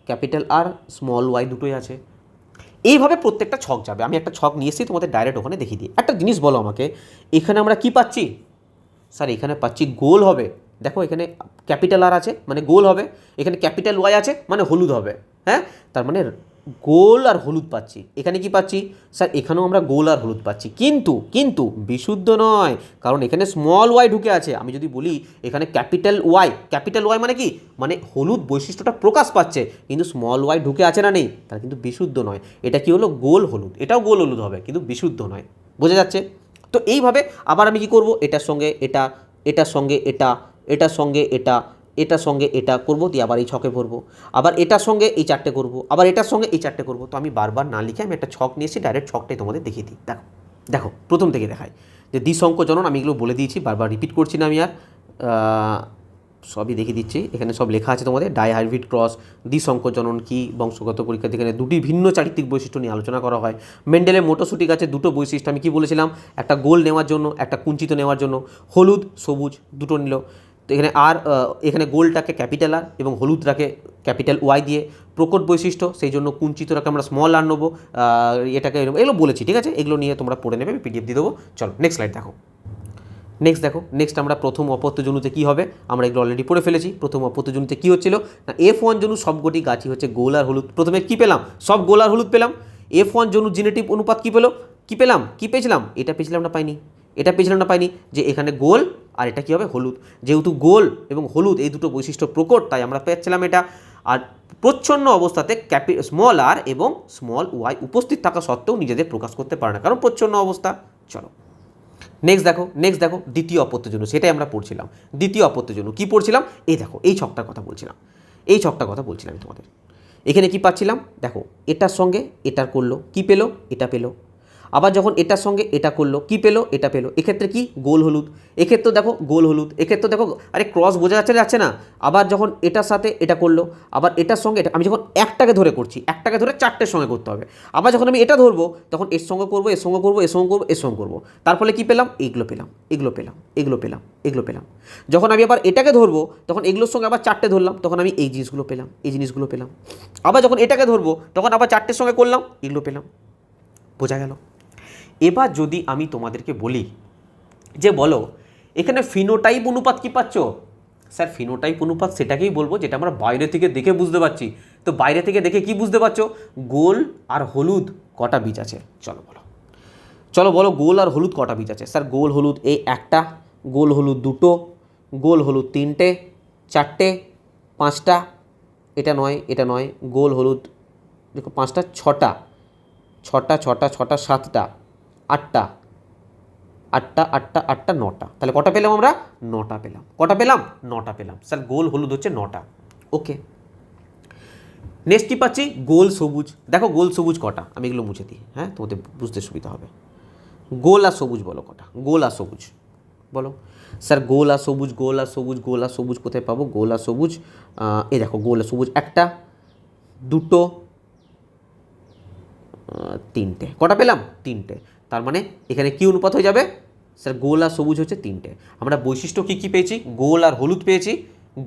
ক্যাপিটাল আর স্মল ওয়াই দুটোই আছে। এইভাবে প্রত্যেকটা ছক যাবে। আমি একটা ছক নিয়ে এসেছি, তোমাদের ডাইরেক্ট ওখানে দেখিয়ে দিই। একটা জিনিস বলো আমাকে, এখানে আমরা কি পাচ্ছি, স্যার এখানে পাচ্ছি গোল হবে। দেখো এখানে ক্যাপিটাল আর আছে মানে গোল হবে, এখানে ক্যাপিটাল ওয়াই আছে মানে হলুদ হবে। হ্যাঁ, তার মানে গোল আর হলুদ পাচ্ছি। এখানে কি পাচ্ছি, স্যার এখানেও আমরা গোল আর হলুদ পাচ্ছি, কিন্তু বিশুদ্ধ নয়, কারণ এখানে স্মল ওয়াই ঢুকে আছে। আমি যদি বলি এখানে ক্যাপিটাল ওয়াই মানে কি, মানে হলুদ বৈশিষ্ট্যটা প্রকাশ পাচ্ছে, কিন্তু স্মল ওয়াই ঢুকে আছে না নেই, তার কিন্তু বিশুদ্ধ নয়। এটা কি হলো, গোল হলুদ, এটাও গোল হলুদ হবে কিন্তু বিশুদ্ধ নয়। বোঝা যাচ্ছে? তো এইভাবে আবার আমি কি করব, এটার সঙ্গে এটা, এটার সঙ্গে এটা, এটার সঙ্গে এটা, এটার সঙ্গে এটা করবো, দিয়ে আবার এই ছকে ভরবো, আবার এটার সঙ্গে এই 4টে করবো, আবার এটার সঙ্গে এই 4টে করবো। তো আমি বারবার না লিখে আমি একটা ছক নিয়ে এসে ডাইরেক্ট ছকটাই তোমাদের দেখিয়ে দিই। দেখো প্রথম থেকে দেখাই যে দ্বিসংখ্য জনন, আমি এগুলো বলে দিয়েছি, বারবার রিপিট করছি না আমি আর। সবই দেখিয়ে দিচ্ছি, এখানে সব লেখা আছে তোমাদের। ডাইহাইব্রিড ক্রস, দ্বিসংকোচনন কি, বংশগত পরীক্ষাতে এখানে দুটি ভিন্ন চারিত্রিক বৈশিষ্ট্য নিয়ে আলোচনা করা হয়। মেন্ডেলের মটরশুঁটি গাছের দুটো বৈশিষ্ট্য আমি কি বলেছিলাম, একটা গোল নেওয়ার জন্য, একটা কুঞ্চিত নেওয়ার জন্য। হলুদ সবুজ দুটো নিল, তো এখানে এখানে গোলটাকে ক্যাপিটাল আর এবং হলুদটাকে ক্যাপিটাল ওয়াই দিয়ে। প্রকট বৈশিষ্ট্য, সেই জন্য কুঞ্চিতটাকে আমরা স্মল আর নেবো, এটাকে এগুলো বলেছি, ঠিক আছে, এগুলো নিয়ে তোমরা পড়ে নেবে, আমি পিডিএফ দিয়ে দেবো। চলো নেক্সট স্লাইড দেখো। নেক্সট আমরা প্রথম অপত্যজনুতে কী হবে, আমরা এগুলো অলরেডি পড়ে ফেলেছি। প্রথম অপত্যজনুতে কী হচ্ছিল না, F1 জনু সবকটি গাছই হচ্ছে গোল আর হলুদ। প্রথমে কী পেলাম, সব গোল আর হলুদ পেলাম। F1 জনু জেনেটিভ অনুপাত কী পেলাম, কি পেয়েছিলাম, এটা পেয়েছিলাম না পাইনি, যে এখানে গোল আর এটা কী হবে, হলুদ। যেহেতু গোল এবং হলুদ এই দুটো বৈশিষ্ট্য প্রকট, তাই আমরা পেয়েছিলাম এটা। আর প্রচ্ছন্ন অবস্থাতে স্মল আর এবং স্মল ওয়াই উপস্থিত থাকা সত্ত্বেও নিজেদের প্রকাশ করতে পারে না, কারণ প্রচ্ছন্ন অবস্থা। চলো নেক্সট দেখো দ্বিতীয় অপত্যজনু, সেটাই আমরা পড়ছিলাম। দ্বিতীয় অপত্যজনু কী পড়ছিলাম, এই দেখো এই ছকটার কথা বলছিলাম আমি তোমাদের। এখানে কি পাচ্ছিলাম, দেখো এটার সঙ্গে এটার করলো, কি পেলো, এটা পেলো। আবার যখন এটার সঙ্গে এটা করলো, কি পেলো, এটা পেলো। এক্ষেত্রে কি, গোল হলুদ। এক্ষেত্রে দেখো গোল হলুদ, এক্ষেত্রে দেখো, আরে ক্রস বোঝা যাচ্ছে না। আবার যখন এটার সাথে এটা করলো, আবার এটার সঙ্গে এটা, আমি যখন একটাকে ধরে করছি, একটাকে ধরে চারটের সঙ্গে করতে হবে। আবার যখন আমি এটা ধরবো, তখন এর সঙ্গে করবো, এর সঙ্গে করবো, এর সঙ্গে করবো, এর সঙ্গে করবো। তার ফলে কী পেলাম, এগুলো পেলাম। যখন আমি আবার এটাকে ধরবো, তখন এগুলোর সঙ্গে আবার চারটে ধরলাম, তখন আমি এই জিনিসগুলো পেলাম। আবার যখন এটাকে ধরবো, তখন আবার চারটের সঙ্গে করলাম, এগুলো পেলাম। বোঝা গেল? এবার যদি আমি তোমাদেরকে বলি যে বলো এখানে ফিনোটাইপ অনুপাত কি পাচ্ছ, স্যার ফিনোটাইপ অনুপাত সেটাকেই বলবো যেটা আমরা বাইরে থেকে দেখে বুঝতে পারছি। তো বাইরে থেকে দেখে কি বুঝতে পারছো, গোল আর হলুদ কটা বীজ আছে, চলো বলো গোল আর হলুদ কটা বীজ আছে। স্যার গোল হলুদ এই একটা, গোল হলুদ দুটো, গোল হলুদ তিনটে, চারটে, পাঁচটা, এটা নয়, গোল হলুদ দেখো পাঁচটা, ছটা, সাতটা, আটটা, নটা। তাহলে কটা পেলাম আমরা, নটা পেলাম। স্যার গোল হলুদ হচ্ছে নটা। ওকে, নেক্সট কি পাচ্ছি, গোল সবুজ। দেখো গোল সবুজ কটা, আমি এগুলো মুছে দিই, হ্যাঁ তোমাদের বুঝতে সুবিধা হবে। গোল আর সবুজ বলো কটা, গোল আর সবুজ বলো। স্যার গোল আর সবুজ কোথায় পাবো, গোল আর সবুজ, এই দেখো গোল আর সবুজ একটা, দুটো, তিনটে। কটা পেলাম, তিনটে। তার মানে এখানে কি অনুপাত হয়ে যাবে, স্যার গোল আর সবুজ হচ্ছে তিনটে। আমরা বৈশিষ্ট্য কী পেয়েছি, গোল আর হলুদ পেয়েছি,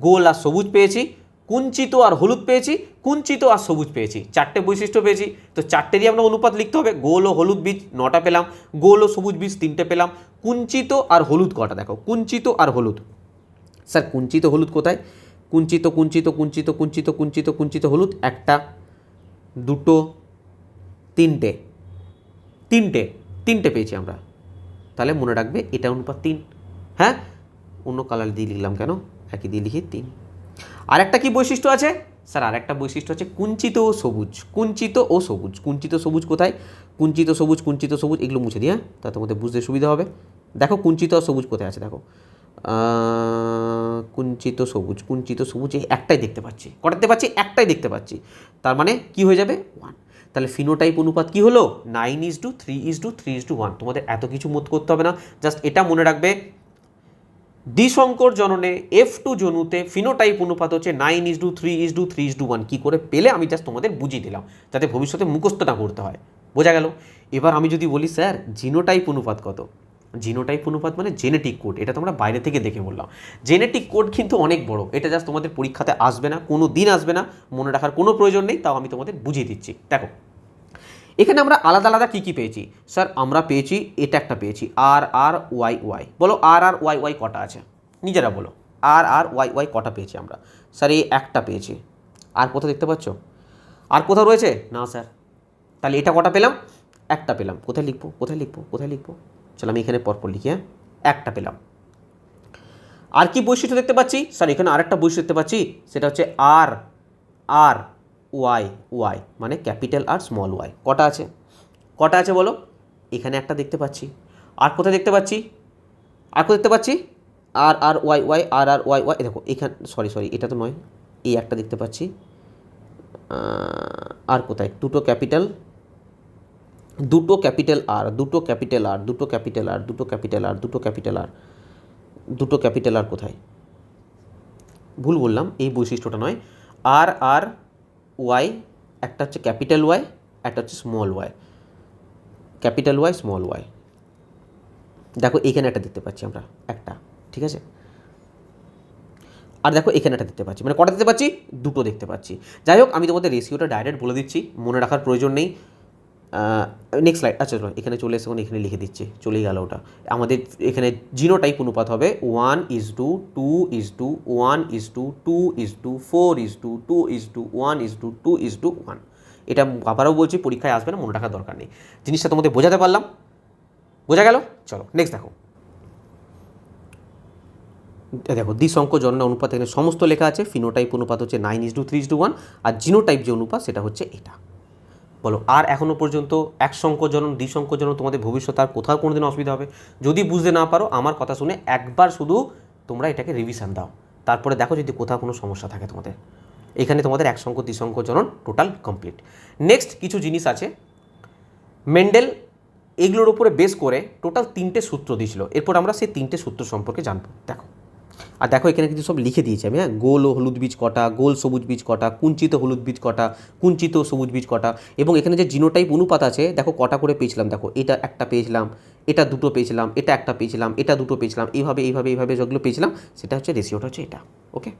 গোল আর সবুজ পেয়েছি, কুঞ্চিত আর হলুদ পেয়েছি, কুঞ্চিত আর সবুজ পেয়েছি, চারটে বৈশিষ্ট্য পেয়েছি। তো চারটেরই আমরা অনুপাত লিখতে হবে। গোল ও হলুদ বীজ নটা পেলাম, গোল ও সবুজ বীজ তিনটে পেলাম। কুঞ্চিত আর হলুদ কটা, দেখো কুঞ্চিত আর হলুদ। স্যার কুঞ্চিত হলুদ কোথায়, কুঞ্চিত হলুদ একটা, দুটো, তিনটে পেয়েছি আমরা। তাহলে মনে রাখবে এটা অনুপাত 3। হ্যাঁ, অন্য কালার দিয়ে লিখলাম কেন, একই দিয়ে লিখি 3। আর একটা কি বৈশিষ্ট্য আছে, স্যার আর একটা বৈশিষ্ট্য আছে কুঞ্চিত ও সবুজ। কুঞ্চিত সবুজ কোথায়, কুঞ্চিত সবুজ এগুলো মুছে দিয়ে, তাতে মধ্যে বুঝতে সুবিধা হবে। দেখো কুঞ্চিত আর সবুজ কোথায় আছে, দেখো কুঞ্চিত সবুজ এই একটাই দেখতে পাচ্ছি। কটা দেখতে পাচ্ছি, একটাই দেখতে পাচ্ছি। তার মানে কি হয়ে যাবে, 1। তাহলে ফিনোটাইপ অনুপাত কি হলো, 9:3:3:1। তোমাদের এত কিছু মত করতে হবে না, জাস্ট এটা মনে রাখবে দ্বিসংকর জননে F2 জনুতে ফিনোটাইপ অনুপাত হচ্ছে 9:3:3:1। কী করে পেলে আমি জাস্ট তোমাদের বুঝিয়ে দিলাম, যাতে ভবিষ্যতে মুখস্থ না করতে হয়। বোঝা গেল? এবার আমি যদি বলি স্যার জিনোটাইপ অনুপাত কত, জিনোটাইপ অনুপাত মানে জেনেটিক কোড। এটা তোমরা বাইরে থেকে দেখে বললাম। জেনেটিক কোড কিন্তু অনেক বড়, এটা জাস্ট তোমাদের পরীক্ষাতে আসবে না, কোনো দিন আসবে না, মনে রাখার কোনো প্রয়োজন নেই, তাও আমি তোমাদের বুঝিয়ে দিচ্ছি। দেখো এখানে আমরা আলাদা আলাদা কী পেয়েছি, স্যার আমরা পেয়েছি এটা একটা পেয়েছি RRYY। বলো RRYY কটা আছে, নিজেরা বলো RRYY কটা পেয়েছি আমরা। স্যার এই একটা পেয়েছি, আর কোথাও দেখতে পাচ্ছ, আর কোথাও রয়েছে না স্যার। তাহলে এটা কটা পেলাম, একটা পেলাম। কোথায় লিখবো, চলো আমি এখানে পরপর লিখি। হ্যাঁ, একটা পেলাম। আর কি বৈশিষ্ট্য দেখতে পাচ্ছি, স্যার এখানে আরেকটা বৈশিষ্ট্য দেখতে পাচ্ছি, সেটা হচ্ছে RRYY মানে ক্যাপিটাল আর স্মল ওয়াই। কটা আছে বলো, এখানে একটা দেখতে পাচ্ছি। আর কোথায় দেখতে পাচ্ছি, RRYY দেখো এখানে, সরি এটা তো নয়, এই একটা দেখতে পাচ্ছি। আর কোথায়, দুটো ক্যাপিটাল আর কোথায়, ভুল বললাম, এই বৈশিষ্ট্যটা নয়, আর আর ওয়াই, একটা হচ্ছে ক্যাপিটাল ওয়াই, একটা হচ্ছে small Y, capital Y small Y. দেখো এখানে একটা দেখতে পাচ্ছি আমরা একটা, ঠিক আছে, আর দেখো এখানে একটা দেখতে পাচ্ছি, মানে কটা দেখতে পাচ্ছি, দুটো দেখতে পাচ্ছি। যাই হোক, আমি তোমাদের রেশিওটা ডাইরেক্ট বলে দিচ্ছি, মনে রাখার প্রয়োজন নেই। নেক্সট স্লাইড, আচ্ছা চলো এখানে চলে এসে এখানে লিখে দিচ্ছি, চলেই গেল ওটা। আমাদের এখানে জিনোটাইপ অনুপাত হবে 1:2, 2:2, 1:2, 2:2, 4:2, 2:2, 1:2, 2:1। এটা আবারও বলছি, পরীক্ষায় আসবে না, মনে রাখার দরকার নেই। জিনিসটা তোমাদের বোঝাতে পারলাম? বোঝা গেল? চলো নেক্সট দেখো। দেখো দ্বিসংখ্য জনন অনুপাত এখানে সমস্ত লেখা আছে। ফিনোটাইপ অনুপাত হচ্ছে 9:3:1, আর জিনোটাইপ যে অনুপাত সেটা হচ্ছে এটা। বলো, আর এখনও পর্যন্ত এক সংখ্যজনন দ্বিসংখ্যজনন তোমাদের ভবিষ্যতে আর কোথাও কোনো দিন অসুবিধা হবে? যদি বুঝতে না পারো, আমার কথা শুনে একবার শুধু তোমরা এটাকে রিভিশন দাও, তারপরে দেখো যদি কোথাও কোনো সমস্যা থাকে তোমাদের। এখানে তোমাদের এক সংখ্য দ্বিসংখ্যজনন টোটাল কমপ্লিট। নেক্সট কিছু জিনিস আছে, মেন্ডেল এগুলোর উপরে বেস করে টোটাল 3টে সূত্র দিয়েছিল। এরপর আমরা সেই 3টে সূত্র সম্পর্কে জানবো। দেখো, আর দেখো এখানে কিন্তু সব লিখে দিয়েছি আমি, হ্যাঁ, গোল ও হলুদ বীজ কটা, গোল সবুজ বীজ কটা, কুঞ্চিত হলুদ বীজ কটা, কুঞ্চিত সবুজ বীজ কটা, এবং এখানে যে জিনোটাইপ অনুপাত আছে দেখো কটা করে পেয়েছিলাম। দেখো এটা একটা পেয়েছিলাম, এটা দুটো পেয়েছিলাম, এটা একটা পেয়েছিলাম, এটা দুটো পেয়েছিলাম, এইভাবে এইভাবে এইভাবে যেগুলো পেয়েছিলাম সেটা হচ্ছে রেশিওটা হচ্ছে এটা। ওকে,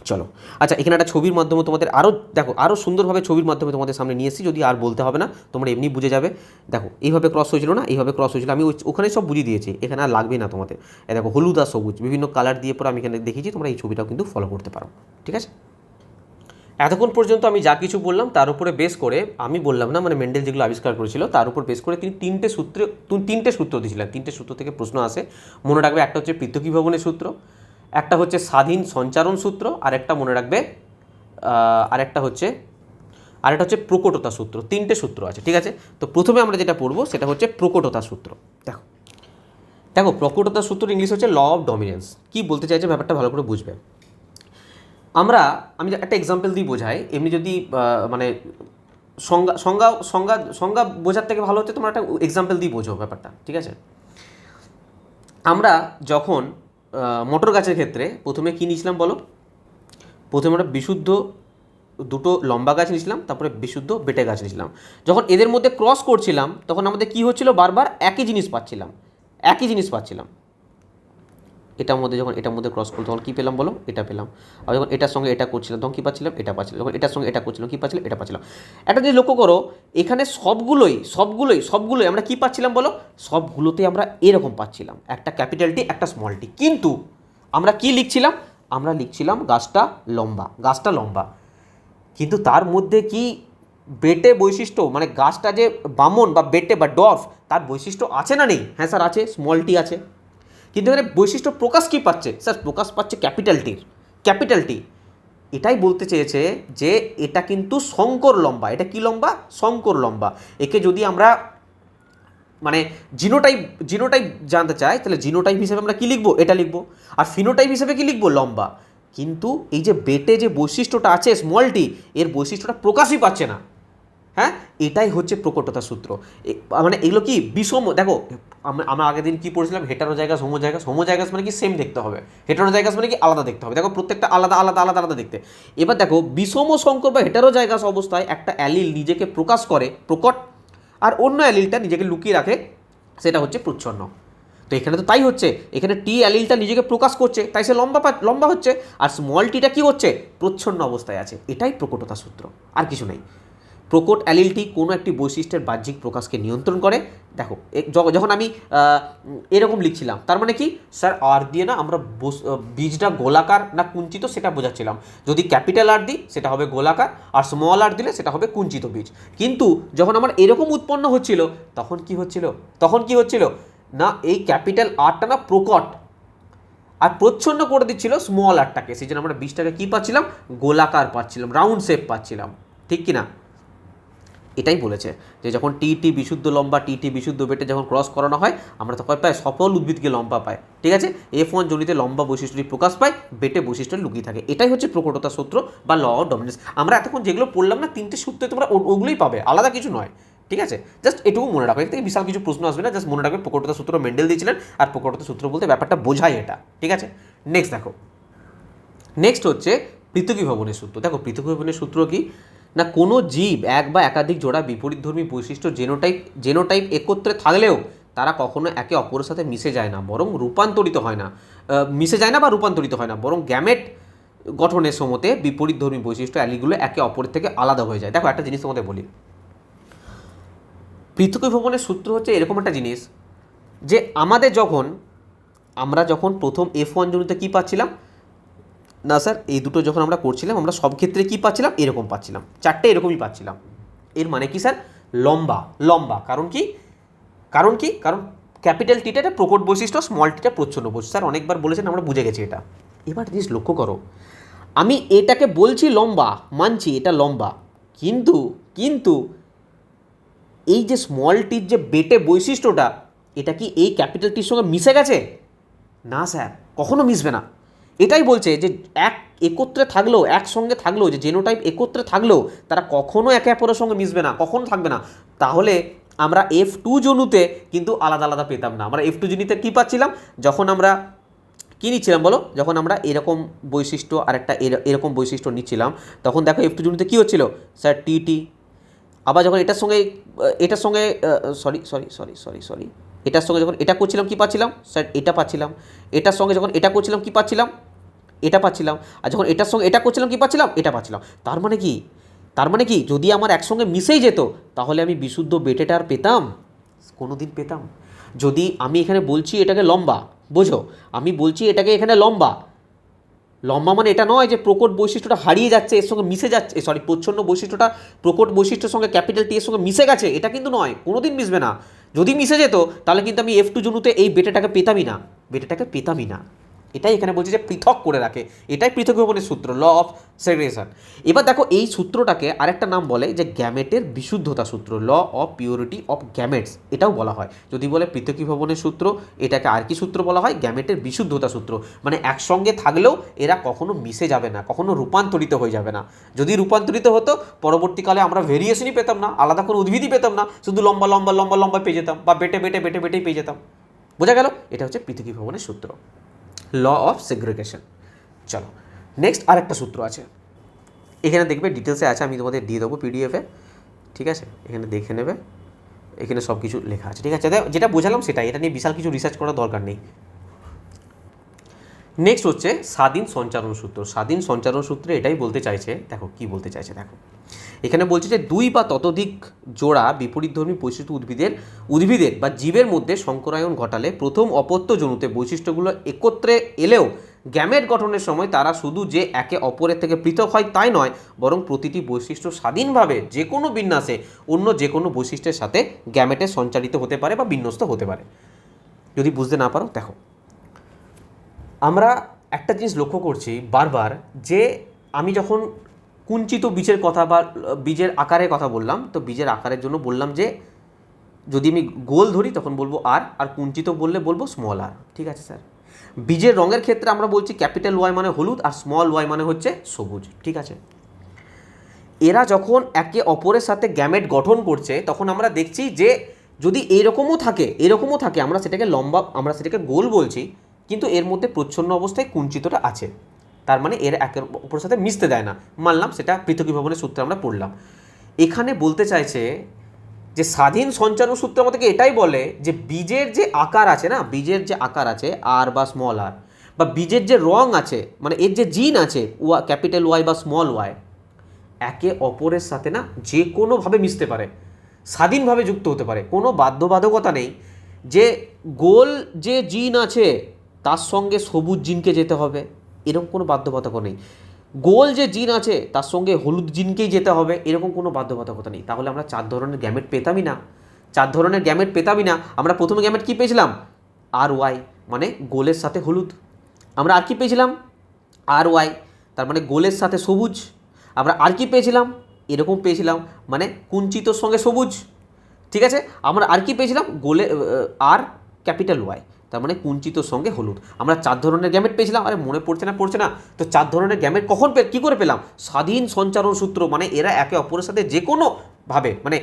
চলো। আচ্ছা, এখানে একটা ছবির মাধ্যমে তোমাদের আরও দেখো, আরও সুন্দরভাবে ছবির মাধ্যমে তোমাদের সামনে নিয়ে এসেছি, যদি আর বলতে হবে না, তোমরা এমনি বুঝে যাবে। দেখো এইভাবে ক্রস হয়েছিল না, এইভাবে ক্রস হয়েছিল, আমি ওখানে সব বুঝিয়ে দিয়েছি, এখানে আর লাগবে না তোমাদের। দেখো হলুদ আর সবুজ বিভিন্ন কালার দিয়ে পরে আমি এখানে দেখিয়েছি, তোমরা এই ছবিটাও কিন্তু ফলো করতে পারো, ঠিক আছে। এতক্ষণ পর্যন্ত আমি যা কিছু বললাম তার উপরে বেস করে, আমি বললাম না, মানে মেন্ডেল যেগুলো আবিষ্কার করেছিল তার উপর বেস করে তিনি তিনটে সূত্র দিয়েছিলেন। 3টে সূত্র থেকে প্রশ্ন আসে, মনে রাখবে। একটা হচ্ছে পৃথকীভবনের সূত্র, একটা হচ্ছে স্বাধীন সঞ্চারণ সূত্র, আর একটা মনে রাখবে আরেকটা হচ্ছে প্রকটতা সূত্র। 3টে সূত্র আছে, ঠিক আছে। তো প্রথমে আমরা যেটা পড়বো সেটা হচ্ছে প্রকটতা সূত্র। দেখো দেখো প্রকটতা সূত্র ইংলিশ হচ্ছে ল অফ ডমিনেন্স। কি বলতে চাইছে ব্যাপারটা ভালো করে বুঝবে। আমি একটা এক্সাম্পল দিয়ে বোঝাই, এমনি যদি মানে সংজ্ঞা সংজ্ঞা সংজ্ঞা সংজ্ঞা বোঝার থেকে ভালো হচ্ছে তোমরা একটা এক্সাম্পল দিয়ে বোঝো ব্যাপারটা, ঠিক আছে। আমরা যখন মটর গাছের ক্ষেত্রে প্রথমে কী নিয়েছিলাম বলো? প্রথমে আমরা বিশুদ্ধ দুটো লম্বা গাছ নিয়েছিলাম, তারপরে বিশুদ্ধ বেটে গাছ নিয়েছিলাম। যখন এদের মধ্যে ক্রস করছিলাম তখন আমাদের কী হচ্ছিল, বারবার একই জিনিস পাচ্ছিলাম। এটার মধ্যে যখন এটার মধ্যে ক্রস করলো তখন কী পেলাম বলো? এটা পেলাম। আর যখন এটার সঙ্গে এটা করছিলাম তখন কী পাচ্ছিলাম? এটা পাচ্ছিলাম। যখন এটার সঙ্গে এটা করছিলাম কী পাচ্ছিলাম? এটা পাচ্ছিলাম। একটা জিনিস লক্ষ্য করো, এখানে সবগুলোই আমরা কী পাচ্ছিলাম বলো? সবগুলোতে আমরা এরকম পাচ্ছিলাম, একটা ক্যাপিটাল টি একটা স্মল টি। কিন্তু আমরা কি লিখছিলাম? আমরা লিখছিলাম গাছটা লম্বা। কিন্তু তার মধ্যে কি বেটে বৈশিষ্ট্য, মানে গাছটা যে বামন বা বেটে বা ডর্ফ, তার বৈশিষ্ট্য আছে না নেই? হ্যাঁ স্যার আছে, স্মল টি আছে। কিন্তু এখানে বৈশিষ্ট্য প্রকাশ কী পাচ্ছে? স্যার প্রকাশ পাচ্ছে ক্যাপিটাল টি। এটাই বলতে চেয়েছে যে এটা কিন্তু সংকর লম্বা। এটা কি লম্বা? সংকর লম্বা। একে যদি আমরা মানে জিনোটাইপ জানতে চাই, তাহলে জিনোটাইপ হিসেবে আমরা কি লিখবো? এটা লিখবো। আর ফিনোটাইপ হিসেবে কি লিখবো? লম্বা। কিন্তু এই যে বেটে যে বৈশিষ্ট্যটা আছে স্মল টি, এর বৈশিষ্ট্যটা প্রকাশই পাচ্ছে না। হ্যাঁ, এটাই হচ্ছে প্রকটতা সূত্র। মানে এগুলো কি বিষম? দেখো আমরা আগের দিন কি পড়েছিলাম, হেটারোজাইগাস হোমোজাইগাস মানে কি সেম দেখতে হবে, হেটারোজাইগাস মানে কি আলাদা দেখতে হবে। দেখো প্রত্যেকটা আলাদা দেখতে। এবার দেখো বিষম সংকর বা হেটারোজাইগাস অবস্থায় একটা অ্যালিল নিজেকে প্রকাশ করে প্রকট, আর অন্য অ্যালিলটা নিজেকে লুকিয়ে রাখে, সেটা হচ্ছে প্রচ্ছন্ন। তো এখানে তো তাই হচ্ছে, এখানে টি অ্যালিলটা নিজেকে প্রকাশ করছে, তাই সে লম্বা হচ্ছে, আর স্মল টিটা কী হচ্ছে? প্রচ্ছন্ন অবস্থায় আছে। এটাই প্রকটতা সূত্র, আর কিছু নেই। প্রকট অ্যালিলটি কোনো একটি বৈশিষ্ট্যের বাহ্যিক প্রকাশকে নিয়ন্ত্রণ করে। দেখো যখন আমি এরকম লিখছিলাম, তার মানে কি স্যার আর দিয়ে না আমরা বীজটা গোলাকার না কুঞ্চিত সেটা বোঝাচ্ছিলাম। যদি ক্যাপিটাল আর দিই সেটা হবে গোলাকার, আর স্মল আর দিলে সেটা হবে কুঞ্চিত বীজ। কিন্তু যখন আমার এরকম উৎপন্ন হচ্ছিল তখন কি হচ্ছিল না, এই ক্যাপিটাল আরটা না প্রকট, আর প্রচ্ছন্ন করে দিচ্ছিল স্মল আরটাকে। সেই জন্য আমরা বীজটাকে কী পাচ্ছিলাম? গোলাকার পাচ্ছিলাম, রাউন্ড শেপ পাচ্ছিলাম, ঠিক কি না? এটাই বলেছে যে যখন টি বিশুদ্ধ লম্বা টি বিশুদ্ধ বেটে যখন ক্রস করানো হয়, আমরা তখন প্রায় সফল উদ্ভিদকে লম্বা পাই, ঠিক আছে। F1 জনিতে লম্বা বৈশিষ্ট্যটি প্রকাশ পায়, বেটে বৈশিষ্ট্য লুকিয়ে থাকে। এটাই হচ্ছে প্রকটতা সূত্র বা ল অফ ডমিনেন্স। আমরা এতক্ষণ যেগুলো পড়লাম না, 3টে সূত্রে তোমরা ওগুলোই পাবে, আলাদা কিছু নয়, ঠিক আছে। জাস্ট এটুকু মনে রাখো, এর থেকে বিশাল কিছু প্রশ্ন আসবে না। জাস্ট মনে রাখবে প্রকটতা সূত্র মেন্ডেল দিয়েছিলেন, আর প্রকটতা সূত্র বলতে ব্যাপারটা বোঝায় এটা, ঠিক আছে। নেক্সট দেখো, নেক্সট হচ্ছে পৃথকীভবনের সূত্র। দেখো পৃথকীভবনের সূত্র কি না, কোনো জীব এক বা একাধিক জোড়া বিপরীতধর্মী বৈশিষ্ট্য জেনোটাইপ একত্রে থাকলেও তারা কখনো একে অপরের সাথে মিশে যায় না, বরং রূপান্তরিত হয় না, মিশে যায় না বা রূপান্তরিত হয় না, বরং গ্যামেট গঠনের সময়তে বিপরীতধর্মী বৈশিষ্ট্য অ্যালিগুলো একে অপরের থেকে আলাদা হয়ে যায়। দেখো একটা জিনিস তোমাদের বলি, পৃথকীভবনের সূত্র হচ্ছে এরকম একটা জিনিস যে আমরা যখন প্রথম F1 জনিতে কী পাচ্ছিলাম না স্যার, এই দুটো যখন আমরা করছিলাম আমরা সব ক্ষেত্রে কী পাচ্ছিলাম, এরকম পাচ্ছিলাম, চারটে এরকমই পাচ্ছিলাম। এর মানে কি স্যার, লম্বা লম্বা। কারণ ক্যাপিটাল টিটা একটা প্রকট বৈশিষ্ট্য, স্মল টিটা প্রচ্ছন্ন বৈশিষ্ট্য। স্যার অনেকবার বলেছেন, আমরা বুঝে গেছি এটা। এবার জিনিস লক্ষ্য করো, আমি এটাকে বলছি লম্বা, মানছি এটা লম্বা, কিন্তু এই যে স্মল টির যে বেটে বৈশিষ্ট্যটা, এটা কি এই ক্যাপিটাল টির সঙ্গে মিশে গেছে? না স্যার, কখনো মিশবে না। এটাই বলছে যে একত্রে থাকলেও, একসঙ্গে থাকলেও, যে জেনোটাইপ একত্রে থাকলেও তারা কখনো একে অপরের সঙ্গে মিশবে না, কখনো থাকবে না। তাহলে আমরা F2 জনুতে কিন্তু আলাদা আলাদা পেতাম না। আমরা F2 জনুতে কী পাচ্ছিলাম, যখন আমরা কী নিচ্ছিলাম বলো, যখন আমরা এরকম বৈশিষ্ট্য আর একটা এরকম বৈশিষ্ট্য নিচ্ছিলাম, তখন দেখো F2 জনুতে কী হচ্ছিল স্যার, টি। আবার যখন এটার সঙ্গে এটার সঙ্গে যখন এটা করছিলাম কী পাচ্ছিলাম স্যার, এটা পাচ্ছিলাম। এটার সঙ্গে যখন এটা করছিলাম কী পাচ্ছিলাম, এটা পাচ্ছিলাম। আর যখন এটার সঙ্গে এটা করছিলাম কী পাচ্ছিলাম, এটা পাচ্ছিলাম। তার মানে কি যদি আমার একসঙ্গে মিশেই যেত, তাহলে আমি বিশুদ্ধ বেটেটা আর পেতাম? কোনো দিন পেতাম? যদি আমি এখানে বলছি এটাকে লম্বা, বোঝো, আমি বলছি এটাকে এখানে লম্বা মানে এটা নয় যে প্রকট বৈশিষ্ট্যটা হারিয়ে যাচ্ছে, এর সঙ্গে মিশে যাচ্ছে, প্রচ্ছন্ন বৈশিষ্ট্যটা প্রকট বৈশিষ্ট্যের সঙ্গে ক্যাপিটাল টি এর সঙ্গে মিশে গেছে, এটা কিন্তু নয়, কোনোদিন মিশবে না। যদি মিশে যেত তাহলে কিন্তু আমি F2 জনুতে এই বেটাটাকে পেতামই না। এটাই এখানে বলছি যে পৃথক করে রাখে, এটাই পৃথকীভবনের সূত্র, ল অফ সেগ্রেগেশন। এবার দেখো এই সূত্রটাকে আরেকটা নাম বলে যে গ্যামেটের বিশুদ্ধতা সূত্র, law of purity of gametes, এটাও বলা হয়। যদি বলে পৃথকীভবনের সূত্র, এটাকে আর কি সূত্র বলা হয়, গ্যামেটের বিশুদ্ধতা সূত্র। মানে একসঙ্গে থাকলেও এরা কখনো মিশে যাবে না, কখনো রূপান্তরিত হয়ে যাবে না। যদি রূপান্তরিত হতো, পরবর্তীকালে আমরা ভেরিয়েশনই পেতাম না, আলাদা কোনো উদ্ভিদই পেতাম না, শুধু লম্বা লম্বা লম্বা লম্বা পেয়ে যেতাম, বা বেটেই পেয়ে যেতাম। বোঝা গেল? এটা হচ্ছে পৃথকীভবনের সূত্র, ল অফ সেগ্রিগেশন। চলো নেক্সট আরেকটা সূত্র আছে, এখানে দেখবে ডিটেলসে আছে, আমি তোমাদের দিয়ে দেবো পিডিএফে, ঠিক আছে? এখানে দেখে নেবে, এখানে সব কিছু লেখা আছে, ঠিক আছে? যেটা বোঝালাম সেটাই, এটা নিয়ে বিশাল কিছু রিসার্চ করার দরকার নেই। নেক্সট হচ্ছে স্বাধীন সঞ্চারণ সূত্র। স্বাধীন সঞ্চারণ সূত্রে এটাই বলতে চাইছে, দেখো কি বলতে চাইছে, দেখো এখানে বলছে যে দুই বা ততোধিক জোড়া বিপরীতধর্মী বৈশিষ্ট্য উদ্ভিদের বা জীবের মধ্যে সংকরায়ন ঘটালে প্রথম অপত্য জনুতে বৈশিষ্ট্যগুলো একত্রে এলেও গ্যামেট গঠনের সময় তারা শুধু যে একে অপরের থেকে পৃথক হয় তাই নয়, বরং প্রতিটি বৈশিষ্ট্য স্বাধীনভাবে যে কোনো বিন্যাসে অন্য যে কোনো বৈশিষ্ট্যের সাথে গ্যামেটে সঞ্চারিত হতে পারে বা বিন্যস্ত হতে পারে। যদি বুঝতে না পারো, দেখো আমরা একটা জিনিস লক্ষ্য করছি বারবার, যে আমি যখন কুঞ্চিত বীজের কথা বা বীজের আকারের কথা বললাম, তো বীজের আকারের জন্য বললাম যে যদি আমি গোল ধরি তখন বলবো আর কুঞ্চিত বললে বলবো স্মল আর, ঠিক আছে স্যার? বীজের রঙের ক্ষেত্রে আমরা বলছি ক্যাপিটাল ওয়াই মানে হলুদ আর স্মল ওয়াই মানে হচ্ছে সবুজ, ঠিক আছে? এরা যখন একে অপরের সাথে গ্যামেট গঠন করছে, তখন আমরা দেখছি যে যদি এরকমও থাকে আমরা সেটাকে গোল বলছি, কিন্তু এর মধ্যে প্রচ্ছন্ন অবস্থায় কুঞ্চিতটা আছে, তার মানে এর একের অপরের সাথে মিশতে দেয় না, মানলাম, সেটা পৃথকীভবনের সূত্রে আমরা পড়লাম। এখানে বলতে চাইছে যে স্বাধীন সঞ্চারণ সূত্র আমাদেরকে এটাই বলে যে বীজের যে আকার আছে আর বা স্মল আর, বা বীজের যে রং আছে, মানে এর যে জিন আছে ক্যাপিটাল ওয়াই বা স্মল ওয়াই, একে অপরের সাথে না যে কোনোভাবে মিশতে পারে, স্বাধীনভাবে যুক্ত হতে পারে, কোনো বাধ্যবাধকতা নেই যে গোল যে জিন আছে তার সঙ্গে সবুজ জিনকে যেতে হবে, এরকম কোনো বাধ্যবাধকতা নেই। গোল যে জিন আছে তার সঙ্গে হলুদ জিনকেই যেতে হবে, এরকম কোনো বাধ্যবাধকতা নেই। তাহলে আমরা 4 ধরনের গ্যামেট পেতামই না। আমরা প্রথমে গ্যামেট কী পেয়েছিলাম, আর ওয়াই, মানে গোলের সাথে হলুদ। আমরা আর কি পেয়েছিলাম, আর ওয়াই, তার মানে গোলের সাথে সবুজ। আমরা আর কি পেয়েছিলাম, এরকম পেয়েছিলাম, মানে কুঞ্চিতর সঙ্গে সবুজ, ঠিক আছে? আমরা আর কি পেয়েছিলাম, গোলে আর ক্যাপিটাল ওয়াই, তার মানে কুঞ্চিতর সঙ্গে হলুদ। আমরা 4 ধরনের গ্যামেট পেয়েছিলাম। আরে মনে পড়ছে না, তো 4 ধরনের গ্যামেট কখন কী করে পেলাম? স্বাধীন সঞ্চারণ সূত্র, মানে এরা একে অপরের সাথে যে কোনো ভাবে, মানে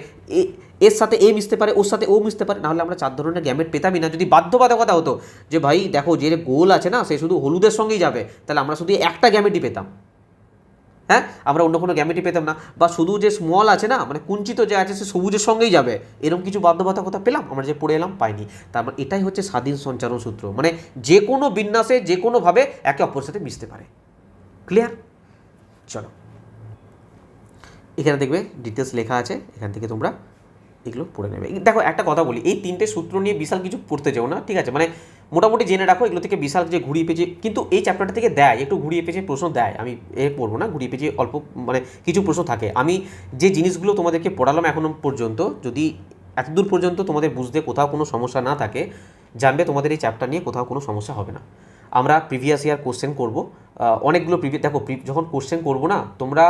এর সাথে এ মিশতে পারে, ওর সাথে ও মিশতে পারে, নাহলে আমরা 4 ধরনের গ্যামেট পেতামই না। যদি বাধ্যবাধকতা হতো যে ভাই দেখো যে গোল আছে না সে শুধু হলুদের সঙ্গেই যাবে, তাহলে আমরা শুধু একটা গ্যামেটই পেতাম, হ্যাঁ, আমরা অন্য কোনো গ্যামেটই পেতাম না। বা শুধু যে স্মল আছে না, মানে কুঞ্চিত যে আছে সে সবুজের সঙ্গেই যাবে, এরকম কিছু বাধ্যবাধকতা পেলাম আমরা, যে পড়ে এলাম পাইনি। তারপর এটাই হচ্ছে স্বাধীন সঞ্চারণ সূত্র, মানে যে কোনো বিন্যাসে যে কোনোভাবে একে অপরের সাথে মিশতে পারে। ক্লিয়ার? চলো, এখানে দেখবে ডিটেলস লেখা আছে, এখান থেকে তোমরা এগুলো পড়ে নেবে। দেখো একটা কথা বলি, এই 3টে সূত্র নিয়ে বিশাল কিছু পড়তে যাও না, ঠিক আছে? মানে মোটামুটি জেনে রাখো, এগুলো থেকে বিশাল যে ঘুরিয়ে পেঁচে, কিন্তু এই চ্যাপ্টারটা থেকে দেয় একটু ঘুরিয়ে পেঁচে প্রশ্ন দেয়, আমি পড়বো না, ঘুরিয়ে পেঁচে অল্প মানে কিছু প্রশ্ন থাকে। আমি যে জিনিসগুলো তোমাদেরকে পড়ালাম এখনো পর্যন্ত, যদি এতদূর পর্যন্ত তোমাদের বুঝতে কোথাও কোনো সমস্যা না থাকে, জানবে তোমাদের এই চ্যাপ্টার নিয়ে কোথাও কোনো সমস্যা হবে না। আমরা প্রিভিয়াস ইয়ার কোশ্চেন করবো, অনেকগুলো দেখো যখন কোশ্চেন করবো না, তোমরা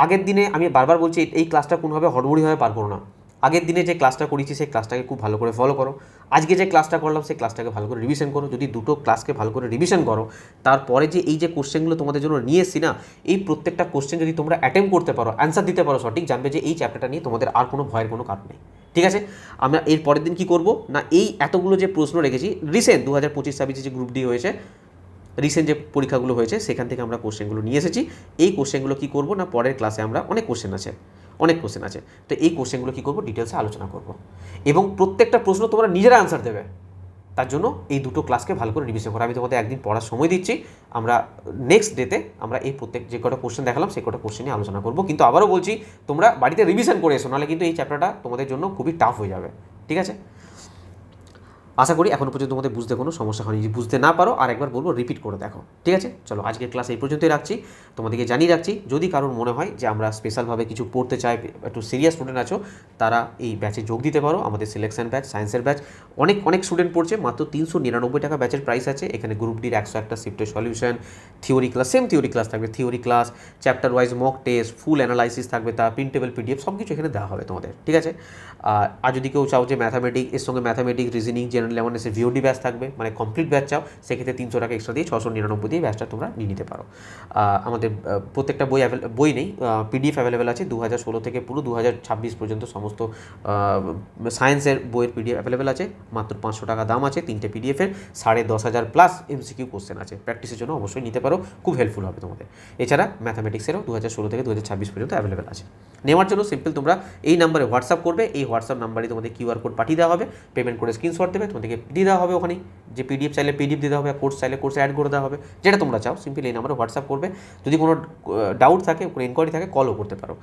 আগের দিনে, আমি বারবার বলছি এই ক্লাসটা কোনোভাবে হড়বড়িভাবে পার করো না। আগের দিনে যে ক্লাসটা করেছি সেই ক্লাসটাকে খুব ভালো করে ফলো করো, আজকে যে ক্লাসটা করলাম সেই ক্লাসটাকে ভালো করে রিভিশন করো। যদি দুটো ক্লাসকে ভালো করে রিভিশন করো, তারপরে যে এই যে কোশ্চেনগুলো তোমাদের জন্য নিয়ে এসছি না, এই প্রত্যেকটা কোশ্চেন যদি তোমরা অ্যাটেম্প করতে পারো, অ্যান্সার দিতে পারো সঠিক, জানবে যে এই চ্যাপ্টারটা নিয়ে তোমাদের আর কোনো ভয়ের কোনো কারণ নেই। ঠিক আছে? আমরা এর পরের দিন কী করবো না, এই এতগুলো যে প্রশ্ন রেখেছি রিসেন্ট 2025-26 যে গ্রুপ ডি হয়েছে, রিসেন্ট যে পরীক্ষাগুলো হয়েছে সেখান থেকে আমরা কোশ্চেনগুলো নিয়ে এসেছি। এই কোশ্চেনগুলো কী করবো না, পরের ক্লাসে আমরা অনেক কোশ্চেন আছে, তো এই কোশ্চেনগুলো কী করবো, ডিটেলসে আলোচনা করবো, এবং প্রত্যেকটা প্রশ্ন তোমরা নিজেরা আনসার দেবে। তার জন্য এই দুটো ক্লাসকে ভালো করে রিভিশন করো। আমি তোমাদের একদিন পড়ার সময় দিচ্ছি, আমরা নেক্সট ডেতে আমরা এই প্রত্যেক যে কটা কোশ্চেন দেখালাম সেই কটা কোশ্চেন নিয়ে আলোচনা করবো। কিন্তু আবারও বলছি, তোমরা বাড়িতে রিভিশন করে এসো, নাহলে কিন্তু এই চ্যাপ্টারটা তোমাদের জন্য খুবই টাফ হয়ে যাবে। ঠিক আছে? আশা করি এখনও পর্যন্ত তোমাদের বুঝতে কোনো সমস্যা হয়নি। যদি বুঝতে না পারো আর একবার বলবো, রিপিট করে দেখো। ঠিক আছে? চলো, আজকের ক্লাস এই পর্যন্তই রাখছি, তোমাদেরকে জানিয়ে রাখছি, যদি কারোর মনে হয় যে আমরা স্পেশালভাবে কিছু পড়তে চাই, একটু সিরিয়াস স্টুডেন্ট আছো, তারা এই ব্যাচে যোগ দিতে পারো। আমাদের সিলেকশন ব্যাচ, সায়েন্সের ব্যাচ, অনেক স্টুডেন্ট পড়ছে, মাত্র 399 টাকা ব্যাচের প্রাইস আছে। এখানে গ্রুপ ডির 101টা শিফটের solution, theory class, same theory class থাকবে, theory class, chapter wise mock test, full analysis থাকবে, তার প্রিন্টেবল পিডিএফ, সব কিছু এখানে দেওয়া হবে তোমাদের। ঠিক আছে? আর যদি কেউ চাও যে ম্যাথামেটিক্স, এর সঙ্গে ম্যাথামেটিক্স, রিজনিং, জেনারেল অ্যাওয়ারনেসের ভিওডি ব্যাচ থাকবে, মানে কমপ্লিট ব্যাচ চাও, সেক্ষেত্রে 300 টাকা এক্সট্রা দিয়ে 699 দিয়ে ব্যাচটা তোমরা নিয়ে নিতে পারো। আমাদের প্রত্যেকটা বই নেই, পিডিএফ অ্যাভেলেবেল আছে 2016 থেকে পুরো 2026 পর্যন্ত সমস্ত সায়েন্সের বইয়ের পিডিএফ অ্যাভেলেবেল আছে, মাত্র 500 টাকা দাম আছে। 3টে পিডিএফের 10,500 প্লাস এমসিকিউ কোশ্চেন আছে, প্র্যাকটিসের জন্য অবশ্যই নিতে পারো, খুব হেল্পফুল হবে তোমাদের। এছাড়া ম্যাথামেটিক্সেরও 2016 থেকে 2026 পর্যন্ত অ্যাভেলেবেল আছে। নেওয়ার জন্য সিম্পল তোমরা এই নাম্বারে হোয়াটসঅ্যাপ করবে, এই হোয়াটসঅ্যাপ নাম্বারে তোমাদের কিউআর কোড পাঠিয়ে দেওয়া হবে, পেমেন্ট করে স্ক্রিনশট দেবে, তোমাদেরকে দিয়ে দেওয়া হবে ওখানেই, যে পিডিএফ চাইলে পিডিএফ দিয়ে দেওয়া হবে, কোর্স চাইলে কোর্সে অ্যাড করে দেওয়া হবে, যেটা তোমরা চাও। সিম্পল এই নাম্বারে হোয়াটসঅ্যাপ করবে। যদি কোনো ডাউট থাকে, কোনো ইনকোয়ারি থাকে, কলও করতে পারো।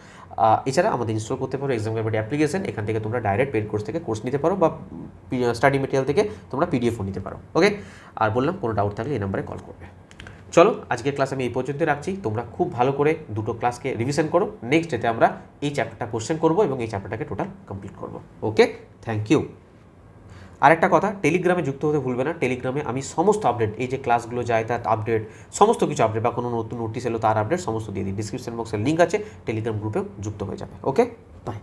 এছাড়া আমাদের ইনস্টল করতে পারো এক্সাম গ্যালারি অ্যাপ্লিকেশন, এখান থেকে তোমরা ডাইরেক্ট পেড কোর্স থেকে কোর্স নিতে পারো, বা স্টাডি মেটেরিয়াল থেকে তোমরা পিডিএফও নিতে পারো। ওকে? আর বললাম, কোনো ডাউট থাকলে এই নাম্বারে কল করবে। চলো, আজকের ক্লাস আমি এই পর্যন্ত রাখছি, তোমরা খুব ভালো করে দুটো ক্লাসকে রিভিশন করো। নেক্সট ডেতে আমরা এই চ্যাপ্টারটা কোশ্চেন করবো এবং এই চ্যাপ্টারটাকে টোটাল কমপ্লিট করবো। ওকে, থ্যাংক ইউ। আর একটা কথা, টেলিগ্রামে যুক্ত হতে ভুলবে না। টেলিগ্রামে আমি সমস্ত আপডেট, এই যে ক্লাসগুলো যায় তার আপডেট, সমস্ত কিছু আপডেট, বা কোনো নতুন নোটিশ এলো তার আপডেট সমস্ত দিয়ে দিই। ডিসক্রিপশন বক্সের লিঙ্ক আছে, টেলিগ্রাম গ্রুপেও যুক্ত হয়ে যাবে। ওকে, বাই।